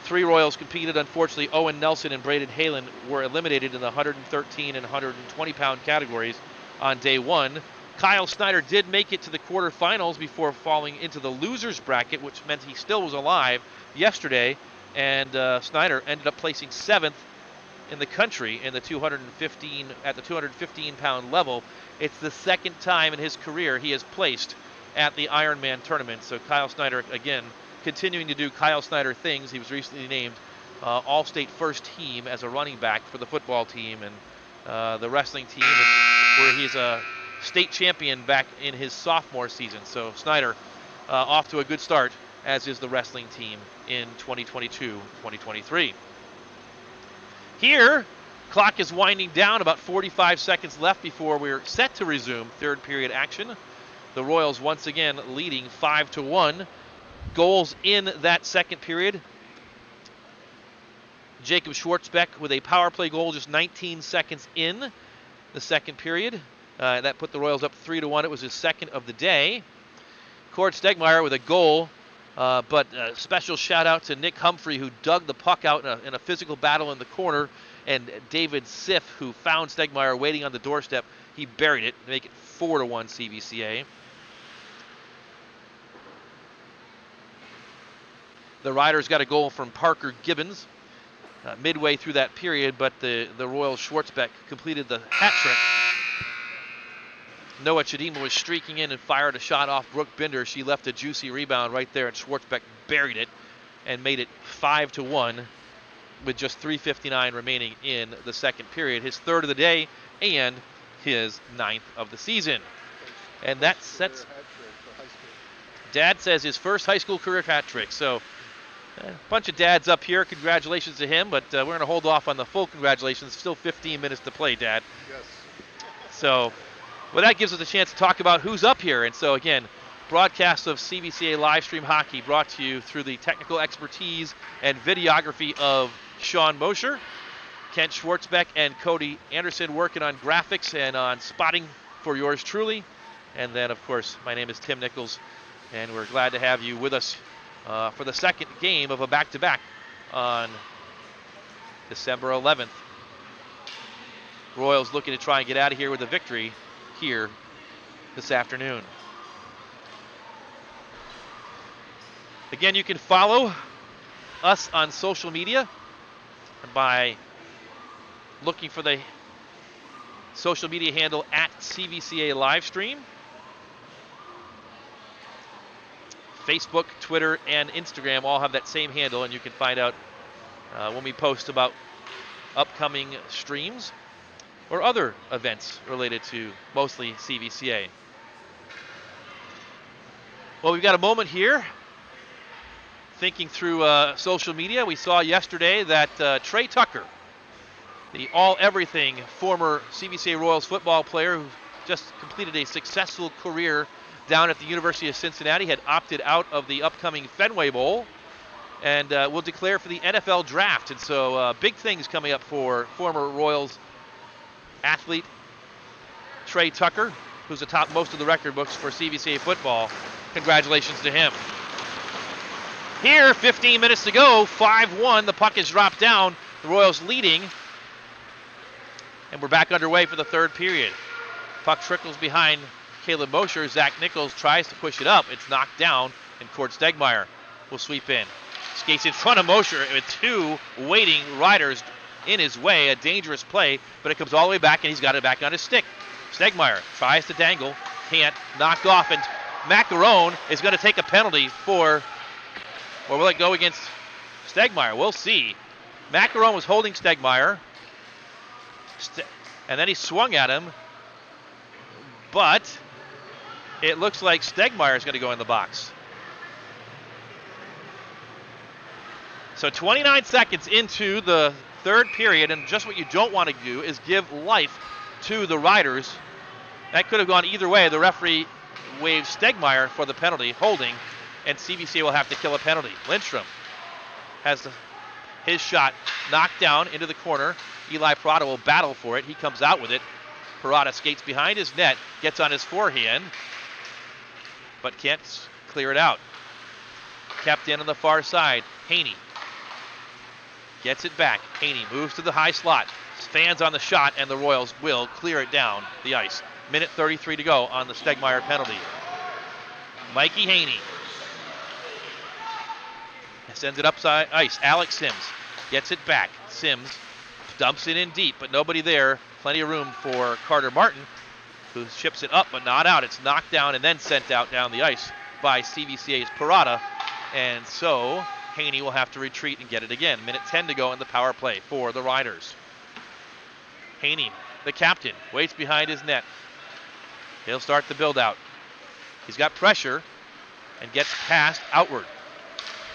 3 Royals competed. Unfortunately, Owen Nelson and Braden Halen were eliminated in the 113 and 120-pound categories on day 1. Kyle Snyder did make it to the quarterfinals before falling into the losers bracket, which meant he still was alive yesterday. And Snyder ended up placing 7th in the country in the 215-pound level. It's the second time in his career he has placed at the Ironman tournament. So Kyle Snyder, again, continuing to do Kyle Snyder things. He was recently named All-State First Team as a running back for the football team and the wrestling team, where he's a state champion back in his sophomore season. So Snyder off to a good start, as is the wrestling team in 2022-2023. Here, clock is winding down, about 45 seconds left before we're set to resume third period action. The Royals once again leading 5-1. goals in that second period. Jacob Schwartzbeck with a power play goal just 19 seconds in the second period. That put the Royals up 3-1. It was his second of the day. Cord Stegmeyer with a goal, but a special shout out to Nick Humphrey, who dug the puck out in a physical battle in the corner, and David Siff, who found Stegmeyer waiting on the doorstep. He buried it to make it 4-1 CVCA. The Riders got a goal from Parker Gibbons midway through that period, but the Royals Schwartzbeck completed the hat trick. Noah Chidima was streaking in and fired a shot off Brooke Binder. She left a juicy rebound right there, and Schwartzbeck buried it and made it 5-1 with just 3:59 remaining in the second period. His third of the day and his 9th of the season. And that sets... Dad says his first high school career hat trick. So a bunch of dads up here. Congratulations to him, but we're going to hold off on the full congratulations. Still 15 minutes to play, Dad. Yes. So... well, that gives us a chance to talk about who's up here. And so, again, broadcast of CVCA live stream hockey brought to you through the technical expertise and videography of Sean Mosher, Kent Schwartzbeck, and Cody Anderson working on graphics and on spotting for yours truly. And then, of course, my name is Tim Nichols, and we're glad to have you with us for the second game of a back-to-back on December 11th. Royals looking to try and get out of here with a victory here this afternoon. Again, you can follow us on social media by looking for the social media handle at CVCA Livestream. Facebook, Twitter, and Instagram all have that same handle, and you can find out when we post about upcoming streams or other events related to mostly CVCA. Well, we've got a moment here thinking through social media. We saw yesterday that Trey Tucker, the all-everything former CVCA Royals football player who just completed a successful career down at the University of Cincinnati, had opted out of the upcoming Fenway Bowl and will declare for the NFL draft. And so big things coming up for former Royals athlete Trey Tucker, who's atop most of the record books for CVCA football. Congratulations to him. Here, 15 minutes to go, 5-1. The puck is dropped down. The Royals leading. And we're back underway for the third period. Puck trickles behind Caleb Mosher. Zach Nichols tries to push it up. It's knocked down, and Cord Stegmeyer will sweep in. Skates in front of Mosher with two waiting riders in his way, a dangerous play, but it comes all the way back, and he's got it back on his stick. Stegmeyer tries to dangle, can't, knocked off, and Macaron is going to take a penalty for, or will it go against Stegmeyer? We'll see. Macaron was holding Stegmeyer, and then he swung at him, but it looks like Stegmeyer is going to go in the box. So 29 seconds into the third period, and just what you don't want to do is give life to the Riders. That could have gone either way. The referee waves Stegmeyer for the penalty, holding, and CVCA will have to kill a penalty. Lindstrom has his shot knocked down into the corner. Eli Parada will battle for it. He comes out with it. Parada skates behind his net, gets on his forehand, but can't clear it out. Kept in on the far side. Haney gets it back. Haney moves to the high slot. Fans on the shot, and the Royals will clear it down the ice. Minute 33 to go on the Stegmeyer penalty. Mikey Haney sends it upside ice. Alex Sims gets it back. Sims dumps it in deep, but nobody there. Plenty of room for Carter Martin, who ships it up but not out. It's knocked down and then sent out down the ice by CVCA's Parada. And so Haney will have to retreat and get it again. Minute 10 to go in the power play for the Riders. Haney, the captain, waits behind his net. He'll start the build out. He's got pressure and gets passed outward.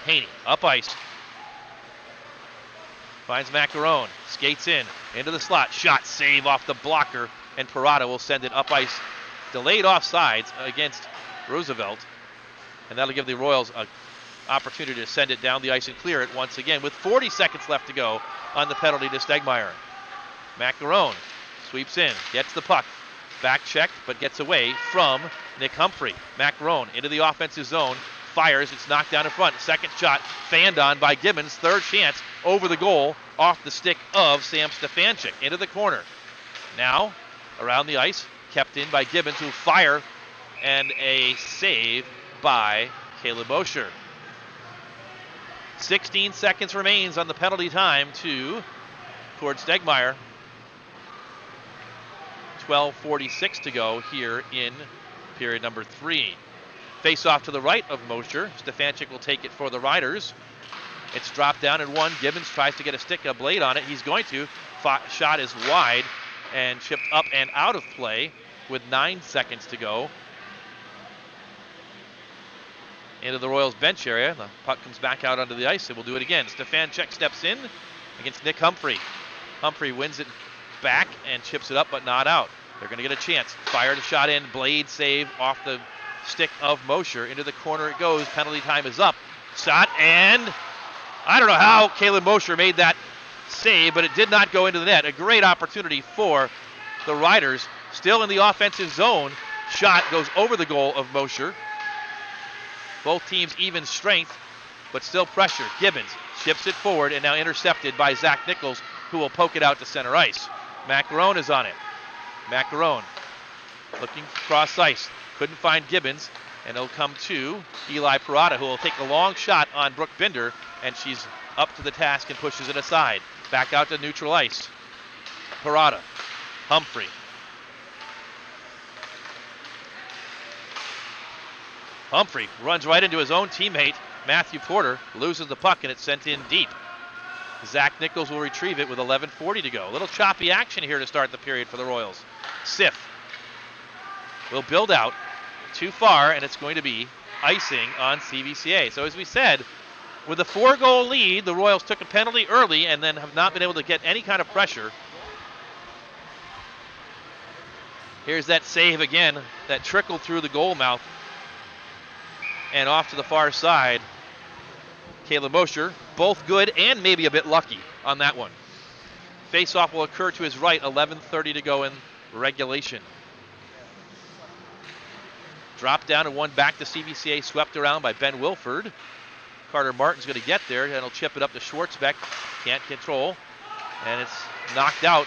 Haney, up ice. Finds Macaron, skates in, into the slot. Shot, save off the blocker, and Parada will send it up ice. Delayed offsides against Roosevelt. And that'll give the Royals a opportunity to send it down the ice and clear it once again with 40 seconds left to go on the penalty to Stegmeyer. Macaron sweeps in, gets the puck, back checked, but gets away from Nick Humphrey. Macaron into the offensive zone, fires, it's knocked down in front. Second shot fanned on by Gibbons, third chance over the goal off the stick of Sam Stefanchik into the corner. Now around the ice, kept in by Gibbons, who fire, and a save by Caleb Osher. 16 seconds remains on the penalty time towards Stegmeyer. 12:46 to go here in period number 3. Face off to the right of Mosher. Stefanchik will take it for the Riders. It's dropped down and one. Gibbons tries to get a blade on it. He's going to. Shot is wide and chipped up and out of play with 9 seconds to go. Into the Royals bench area. The puck comes back out onto the ice, and we'll do it again. Stefanchik steps in against Nick Humphrey. Humphrey wins it back and chips it up, but not out. They're going to get a chance. Fire the shot in. Blade save off the stick of Mosher. Into the corner it goes. Penalty time is up. Shot, and I don't know how Caleb Mosher made that save, but it did not go into the net. A great opportunity for the Riders. Still in the offensive zone. Shot goes over the goal of Mosher. Both teams even strength, but still pressure. Gibbons chips it forward and now intercepted by Zach Nichols, who will poke it out to center ice. Macaron is on it. Macaron looking cross ice. Couldn't find Gibbons, and it'll come to Eli Parada, who will take a long shot on Brooke Binder, and she's up to the task and pushes it aside. Back out to neutral ice. Parada. Humphrey. Humphrey runs right into his own teammate, Matthew Porter, loses the puck, and it's sent in deep. Zach Nichols will retrieve it with 11:40 to go. A little choppy action here to start the period for the Royals. Sif will build out too far, and it's going to be icing on CVCA. So as we said, with a 4-goal lead, the Royals took a penalty early and then have not been able to get any kind of pressure. Here's that save again that trickled through the goal mouth and off to the far side. Caleb Mosher, both good and maybe a bit lucky on that one. Face-off will occur to his right, 11:30 to go in regulation. Drop down and one back to CVCA, swept around by Ben Wilford. Carter Martin's going to get there, and he'll chip it up to Schwartzbeck. Can't control, and it's knocked out.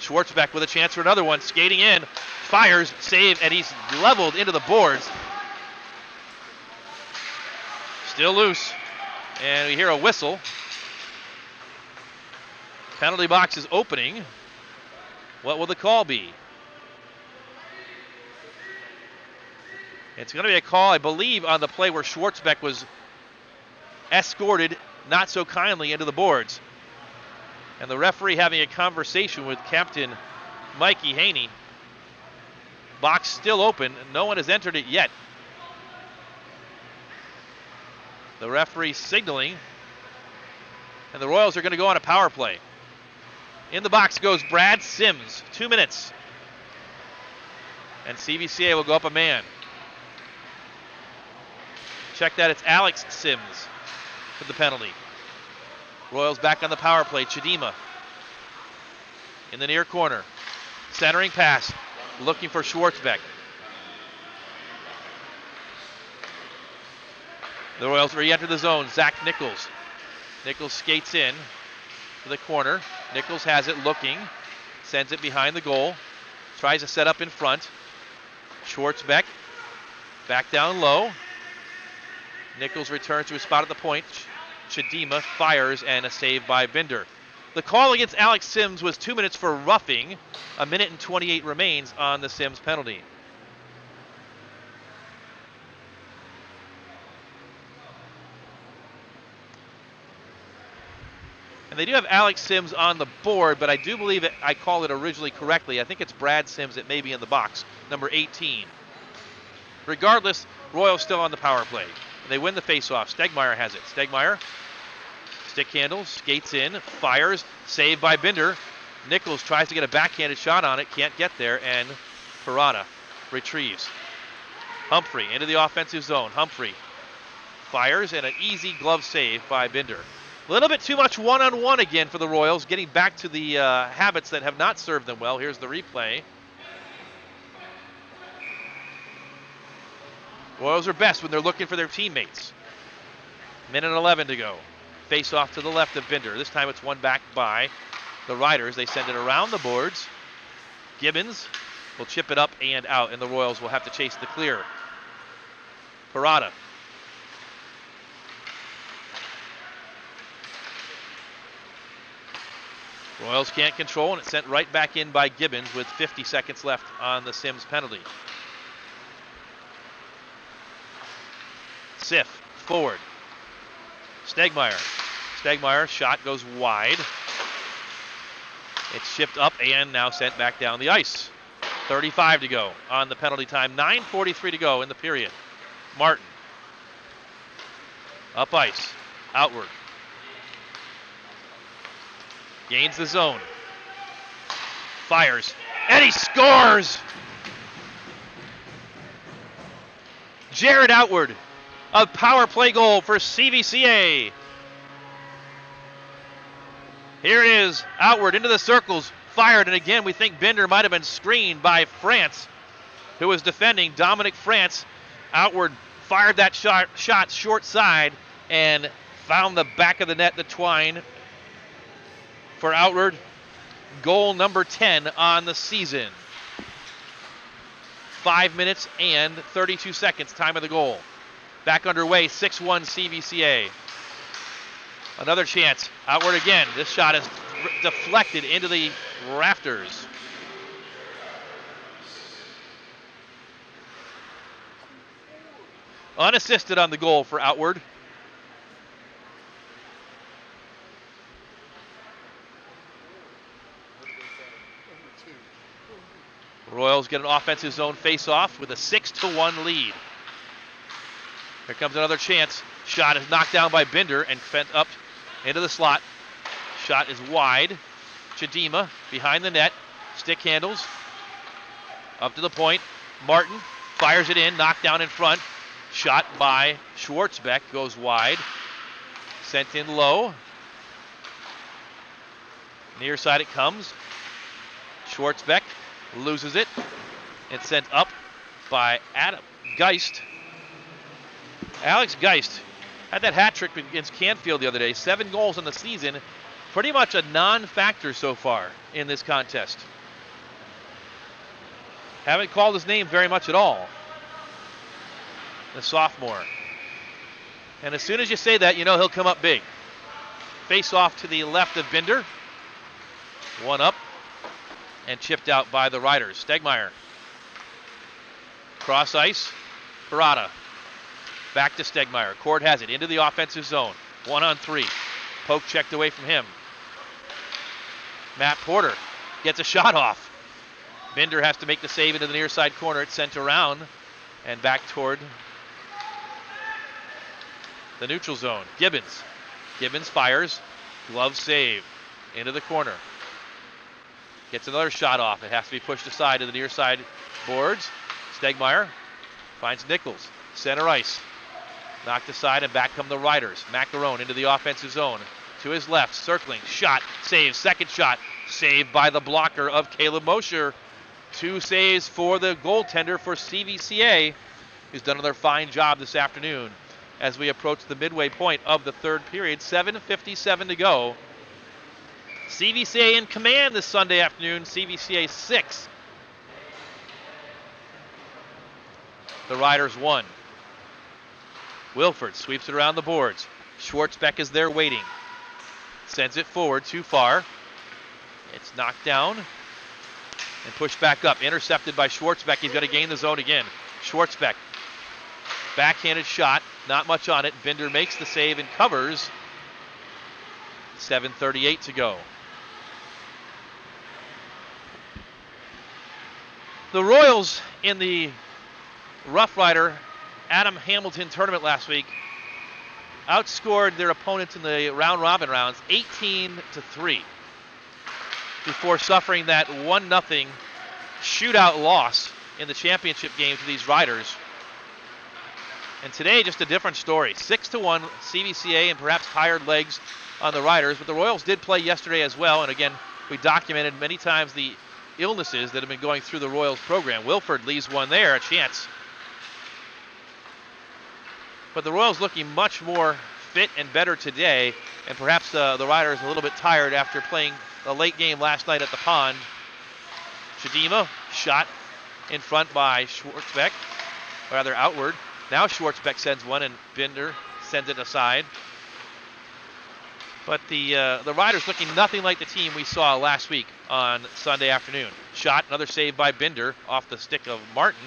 Schwartzbeck with a chance for another one, skating in, fires, save, and he's leveled into the boards. Still loose, and we hear a whistle. Penalty box is opening. What will the call be? It's going to be a call, I believe, on the play where Schwartzbeck was escorted not so kindly into the boards. And the referee having a conversation with Captain Mikey Haney. Box still open. No one has entered it yet. The referee signaling. And the Royals are going to go on a power play. In the box goes Brad Sims. 2 minutes. And CVCA will go up a man. Check that, it's Alex Sims for the penalty. Royals back on the power play. Chidima in the near corner. Centering pass. Looking for Schwartzbeck. The Royals re-enter the zone. Zach Nichols. Nichols skates in to the corner. Nichols has it looking. Sends it behind the goal. Tries to set up in front. Schwartzbeck back down low. Nichols returns to his spot at the point. Chidima fires, and a save by Binder. The call against Alex Sims was 2 minutes for roughing. 1:28 remains on the Sims penalty. And they do have Alex Sims on the board, but I do believe I called it originally correctly. I think it's Brad Sims that may be in the box, number 18. Regardless, Royals still on the power play. They win the faceoff. Stegmeyer has it. Stegmeyer, stick handle, skates in, fires, saved by Binder. Nichols tries to get a backhanded shot on it, can't get there, and Parada retrieves. Humphrey into the offensive zone. Humphrey fires, and an easy glove save by Binder. A little bit too much one-on-one again for the Royals, getting back to the habits that have not served them well. Here's the replay. Royals are best when they're looking for their teammates. Minute 11 to go. Face off to the left of Binder. This time it's won back by the Riders. They send it around the boards. Gibbons will chip it up and out, and the Royals will have to chase the clear. Parada. Royals can't control, and it's sent right back in by Gibbons with 50 seconds left on the Sims penalty. Siff, forward. Stegmeyer. Stegmeyer, shot goes wide. It's shipped up and now sent back down the ice. 35 to go on the penalty time. 9:43 to go in the period. Martin. Up ice. Outward. Gains the zone. Fires. And he scores! Jared Outward. A power play goal for CVCA. Here it is. Outward into the circles. Fired. And again, we think Binder might have been screened by France, who was defending. Dominic France. Outward fired that shot short side and found the back of the net, the twine. For Outward, goal number 10 on the season. 5 minutes and 32 seconds, time of the goal. Back underway, 6-1 CVCA. Another chance, Outward again. This shot is deflected into the rafters. Unassisted on the goal for Outward. Royals get an offensive zone face-off with a 6-1 lead. Here comes another chance. Shot is knocked down by Binder and fent up into the slot. Shot is wide. Chidima behind the net. Stick handles. Up to the point. Martin fires it in. Knocked down in front. Shot by Schwartzbeck. Goes wide. Sent in low. Near side it comes. Schwartzbeck loses it. It's sent up by Adam Geist. Alex Geist had that hat trick against Canfield the other day. 7 goals in the season. Pretty much a non-factor so far in this contest. Haven't called his name very much at all. The sophomore. And as soon as you say that, you know he'll come up big. Face off to the left of Binder. One up. And chipped out by the Riders. Stegmeyer. Cross ice. Parada. Back to Stegmeyer. Cord has it into the offensive zone. 1-on-3. Poke checked away from him. Matt Porter gets a shot off. Binder has to make the save into the near side corner. It's sent around and back toward the neutral zone. Gibbons. Gibbons fires. Glove save. Into the corner. Gets another shot off. It has to be pushed aside to the near side boards. Stegmeyer finds Nichols. Center ice. Knocked aside and back come the Riders. Macaron into the offensive zone. To his left. Circling. Shot. Save. Second shot. Saved by the blocker of Caleb Mosher. 2 saves for the goaltender for CVCA, who's done another fine job this afternoon as we approach the midway point of the third period. 7:57 to go. CVCA in command this Sunday afternoon. CVCA 6. The Riders 1. Wilford sweeps it around the boards. Schwartzbeck is there waiting. Sends it forward too far. It's knocked down and pushed back up. Intercepted by Schwartzbeck. He's going to gain the zone again. Schwartzbeck. Backhanded shot. Not much on it. Binder makes the save and covers. 7:38 to go. The Royals in the Rough Rider Adam Hamilton tournament last week outscored their opponents in the round robin rounds 18-3 before suffering that 1-0 shootout loss in the championship game to these Riders. And today, just a different story. 6-1 CVCA and perhaps tired legs on the Riders, but the Royals did play yesterday as well. And again, we documented many times the illnesses that have been going through the Royals program. Wilford leaves one there, a chance. But the Royals looking much more fit and better today, and perhaps the Riders a little bit tired after playing a late game last night at the Pond. Chidima shot in front by Schwartzbeck, or rather outward. Now Schwartzbeck sends one and Binder sends it aside. But the Riders looking nothing like the team we saw last week on Sunday afternoon. Shot, another save by Binder off the stick of Martin.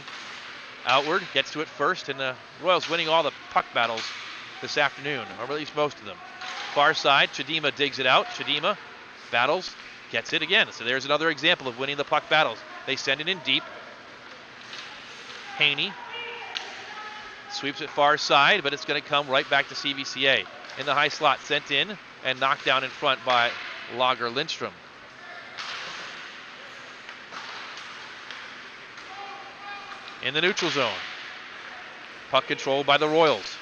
Outward, gets to it first, and the Royals winning all the puck battles this afternoon, or at least most of them. Far side, Chidima digs it out. Chidima battles, gets it again. So there's another example of winning the puck battles. They send it in deep. Haney sweeps it far side, but it's going to come right back to CVCA. In the high slot, sent in and knocked down in front by Lager Lindstrom. In the neutral zone. Puck controlled by the Royals.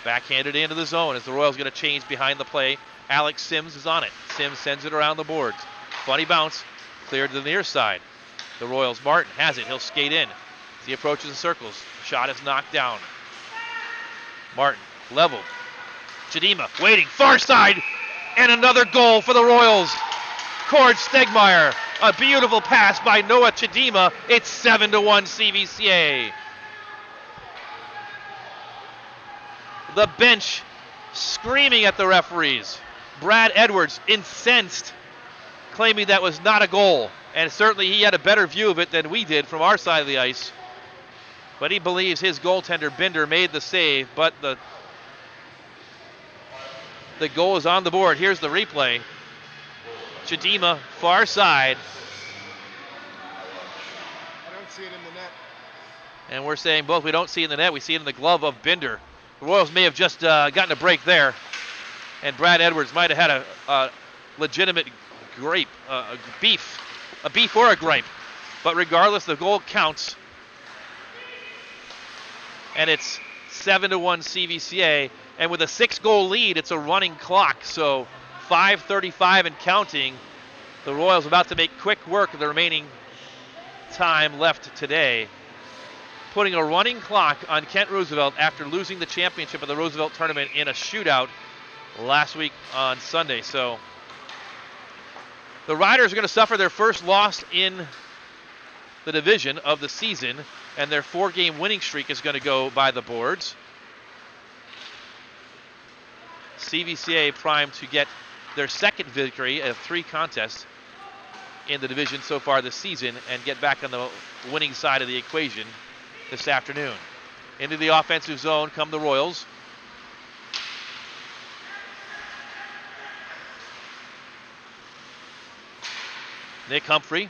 Backhanded into the zone as the Royals going to change behind the play. Alex Sims is on it. Sims sends it around the boards. Funny bounce, cleared to the near side. The Royals, Martin has it. He'll skate in as he approaches the circles. Shot is knocked down. Martin, leveled. Chidima waiting, far side, and another goal for the Royals. Cord Stegmeyer, a beautiful pass by Noah Chidima. It's 7-1 CVCA. The bench screaming at the referees. Brad Edwards incensed, claiming that was not a goal. And certainly he had a better view of it than we did from our side of the ice. But he believes his goaltender Binder made the save, but the goal is on the board. Here's the replay. Chidima, far side. I don't see it in the net. And we're saying both we don't see it in the net, we see it in the glove of Binder. The Royals may have just gotten a break there. And Brad Edwards might have had a legitimate gripe, a beef or a gripe. But regardless, the goal counts. And it's 7-1 CVCA. And with a 6-goal lead, it's a running clock. So 5:35 and counting. The Royals about to make quick work of the remaining time left today. Putting a running clock on Kent Roosevelt after losing the championship of the Roosevelt tournament in a shootout last week on Sunday. So the Riders are going to suffer their first loss in the division of the season, and their 4-game winning streak is going to go by the boards. CVCA primed to get their second victory of 3 contests in the division so far this season and get back on the winning side of the equation this afternoon. Into the offensive zone come the Royals. Nick Humphrey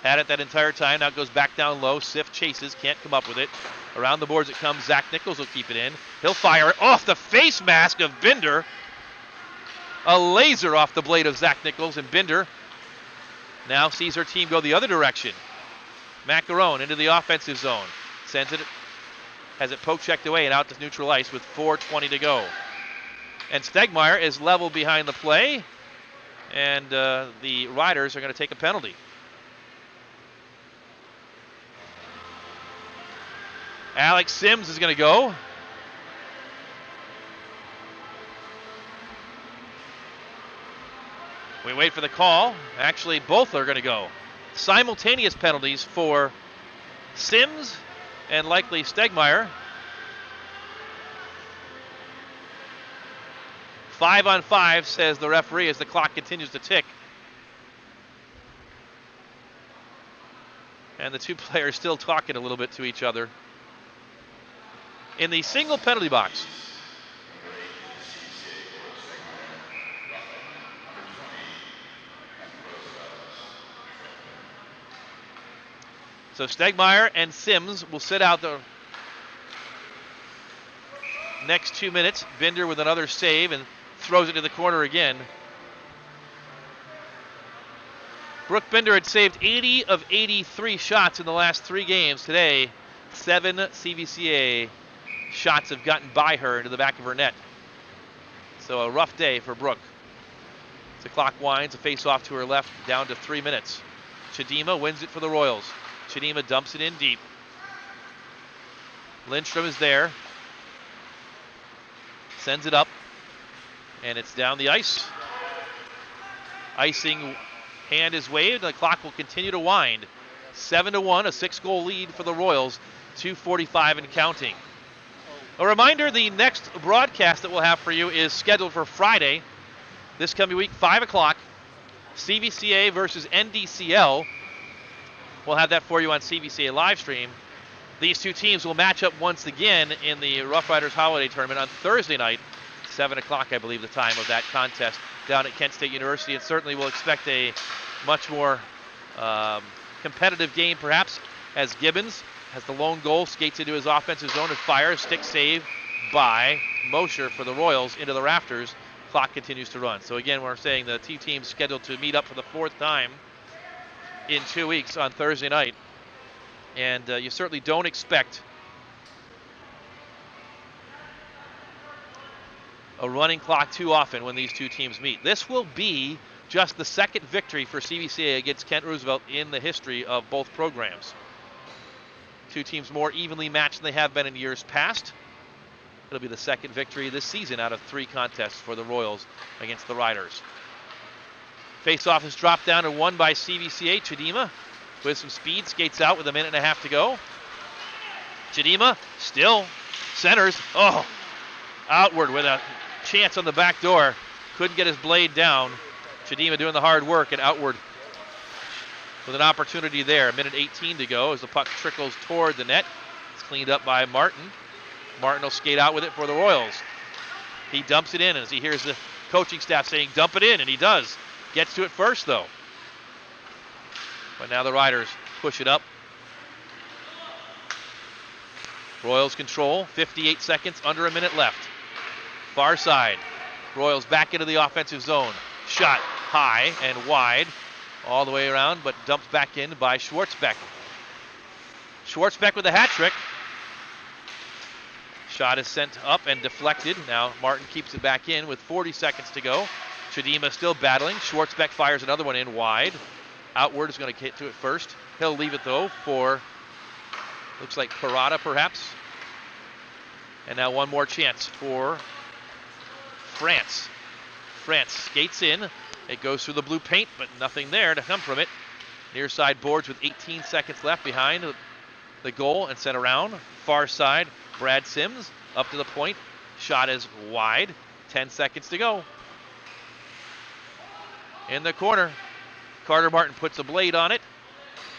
had it that entire time. Now it goes back down low. Sif chases, can't come up with it. Around the boards it comes. Zach Nichols will keep it in. He'll fire it off the face mask of Binder. A laser off the blade of Zach Nichols, and Binder now sees her team go the other direction. Macaron into the offensive zone. Sends it, has it poke checked away and out to neutral ice with 4:20 to go. And Stegmeyer is level behind the play, and the Riders are going to take a penalty. Alex Sims is going to go. We wait for the call. Actually, both are going to go. Simultaneous penalties for Sims and likely Stegmeyer. 5-on-5, says the referee as the clock continues to tick. And the two players still talking a little bit to each other. In the single penalty box. So Stegmeyer and Sims will sit out the next 2 minutes. Binder with another save and throws it to the corner again. Brooke Binder had saved 80 of 83 shots in the last 3 games. Today, 7 CVCA shots have gotten by her into the back of her net. So a rough day for Brooke. As the clock winds, a face-off to her left, down to 3 minutes. Chidima wins it for the Royals. Chidima dumps it in deep. Lindstrom is there. Sends it up. And it's down the ice. Icing hand is waved. The clock will continue to wind. 7-1, a 6-goal lead for the Royals. 2:45 and counting. A reminder, the next broadcast that we'll have for you is scheduled for Friday, this coming week, 5 o'clock. CVCA versus NDCL. We'll have that for you on CVCA live stream. These two teams will match up once again in the Rough Riders Holiday Tournament on Thursday night, 7 o'clock, I believe, the time of that contest down at Kent State University. And certainly we'll expect a much more competitive game, perhaps, as Gibbons has the lone goal, skates into his offensive zone and fires. Stick save by Mosher for the Royals into the rafters. Clock continues to run. So again, we're saying the two teams scheduled to meet up for the 4th time in 2 weeks on Thursday night. And you certainly don't expect a running clock too often when these two teams meet. This will be just the 2nd victory for CVCA against Kent Roosevelt in the history of both programs. Two teams more evenly matched than they have been in years past. It'll be the 2nd victory this season out of 3 contests for the Royals against the Riders. Face-off is dropped down and won by CVCA. Chidima with some speed skates out with 1.5 minutes to go. Chidima still centers. Oh, outward with a chance on the back door. Couldn't get his blade down. Chidima doing the hard work and outward with an opportunity there. 1:18 to go as the puck trickles toward the net. It's cleaned up by Martin. Martin will skate out with it for the Royals. He dumps it in as he hears the coaching staff saying, dump it in, and he does. Gets to it first, though. But now the Riders push it up. Royals control. 58 seconds, under a minute left. Far side. Royals back into the offensive zone. Shot high and wide. All the way around, but dumped back in by Schwartzbeck. Schwartzbeck with a hat trick. Shot is sent up and deflected. Now Martin keeps it back in with 40 seconds to go. Chidima still battling. Schwartzbeck fires another one in wide. Outward is going to get to it first. He'll leave it though for, looks like Parada perhaps. And now one more chance for France. France skates in. It goes through the blue paint, but nothing there to come from it. Near side boards with 18 seconds left behind the goal and sent around. Far side, Brad Sims up to the point. Shot is wide. 10 seconds to go. In the corner, Carter Martin puts a blade on it.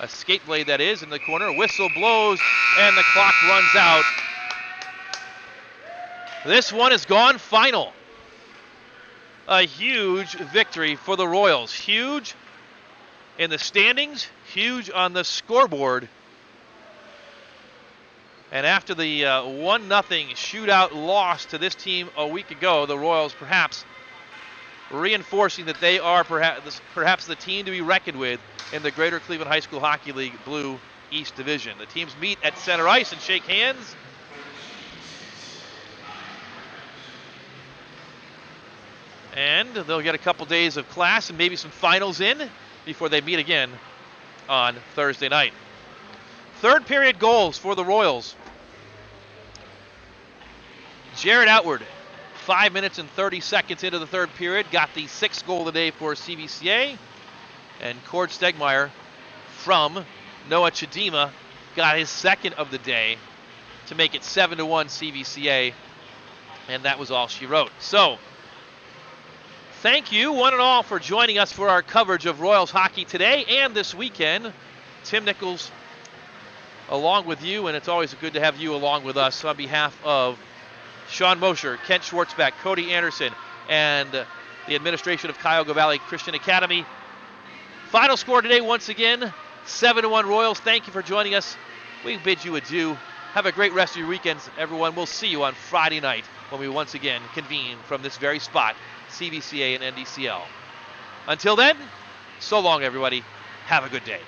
A skate blade, that is, in the corner. Whistle blows, and the clock runs out. This one is gone final. A huge victory for the Royals. Huge in the standings, huge on the scoreboard. And after the 1-0 shootout loss to this team a week ago, the Royals perhaps reinforcing that they are perhaps the team to be reckoned with in the Greater Cleveland High School Hockey League Blue East Division. The teams meet at center ice and shake hands. And they'll get a couple days of class and maybe some finals in before they meet again on Thursday night. Third period goals for the Royals. Jared Outward, 5 minutes and 30 seconds into the third period, got the 6th goal of the day for CVCA. And Cord Stegmeyer from Noah Chidima got his 2nd of the day to make it 7-1 CVCA. And that was all she wrote. So, thank you, one and all, for joining us for our coverage of Royals hockey today and this weekend. Tim Nichols along with you, and it's always good to have you along with us. On behalf of Sean Mosher, Kent Schwartzbeck, Cody Anderson, and the administration of Cuyahoga Valley Christian Academy. Final score today, once again, 7-1 Royals. Thank you for joining us. We bid you adieu. Have a great rest of your weekends, everyone. We'll see you on Friday night when we once again convene from this very spot, CVCA and NDCL. Until then, so long, everybody. Have a good day.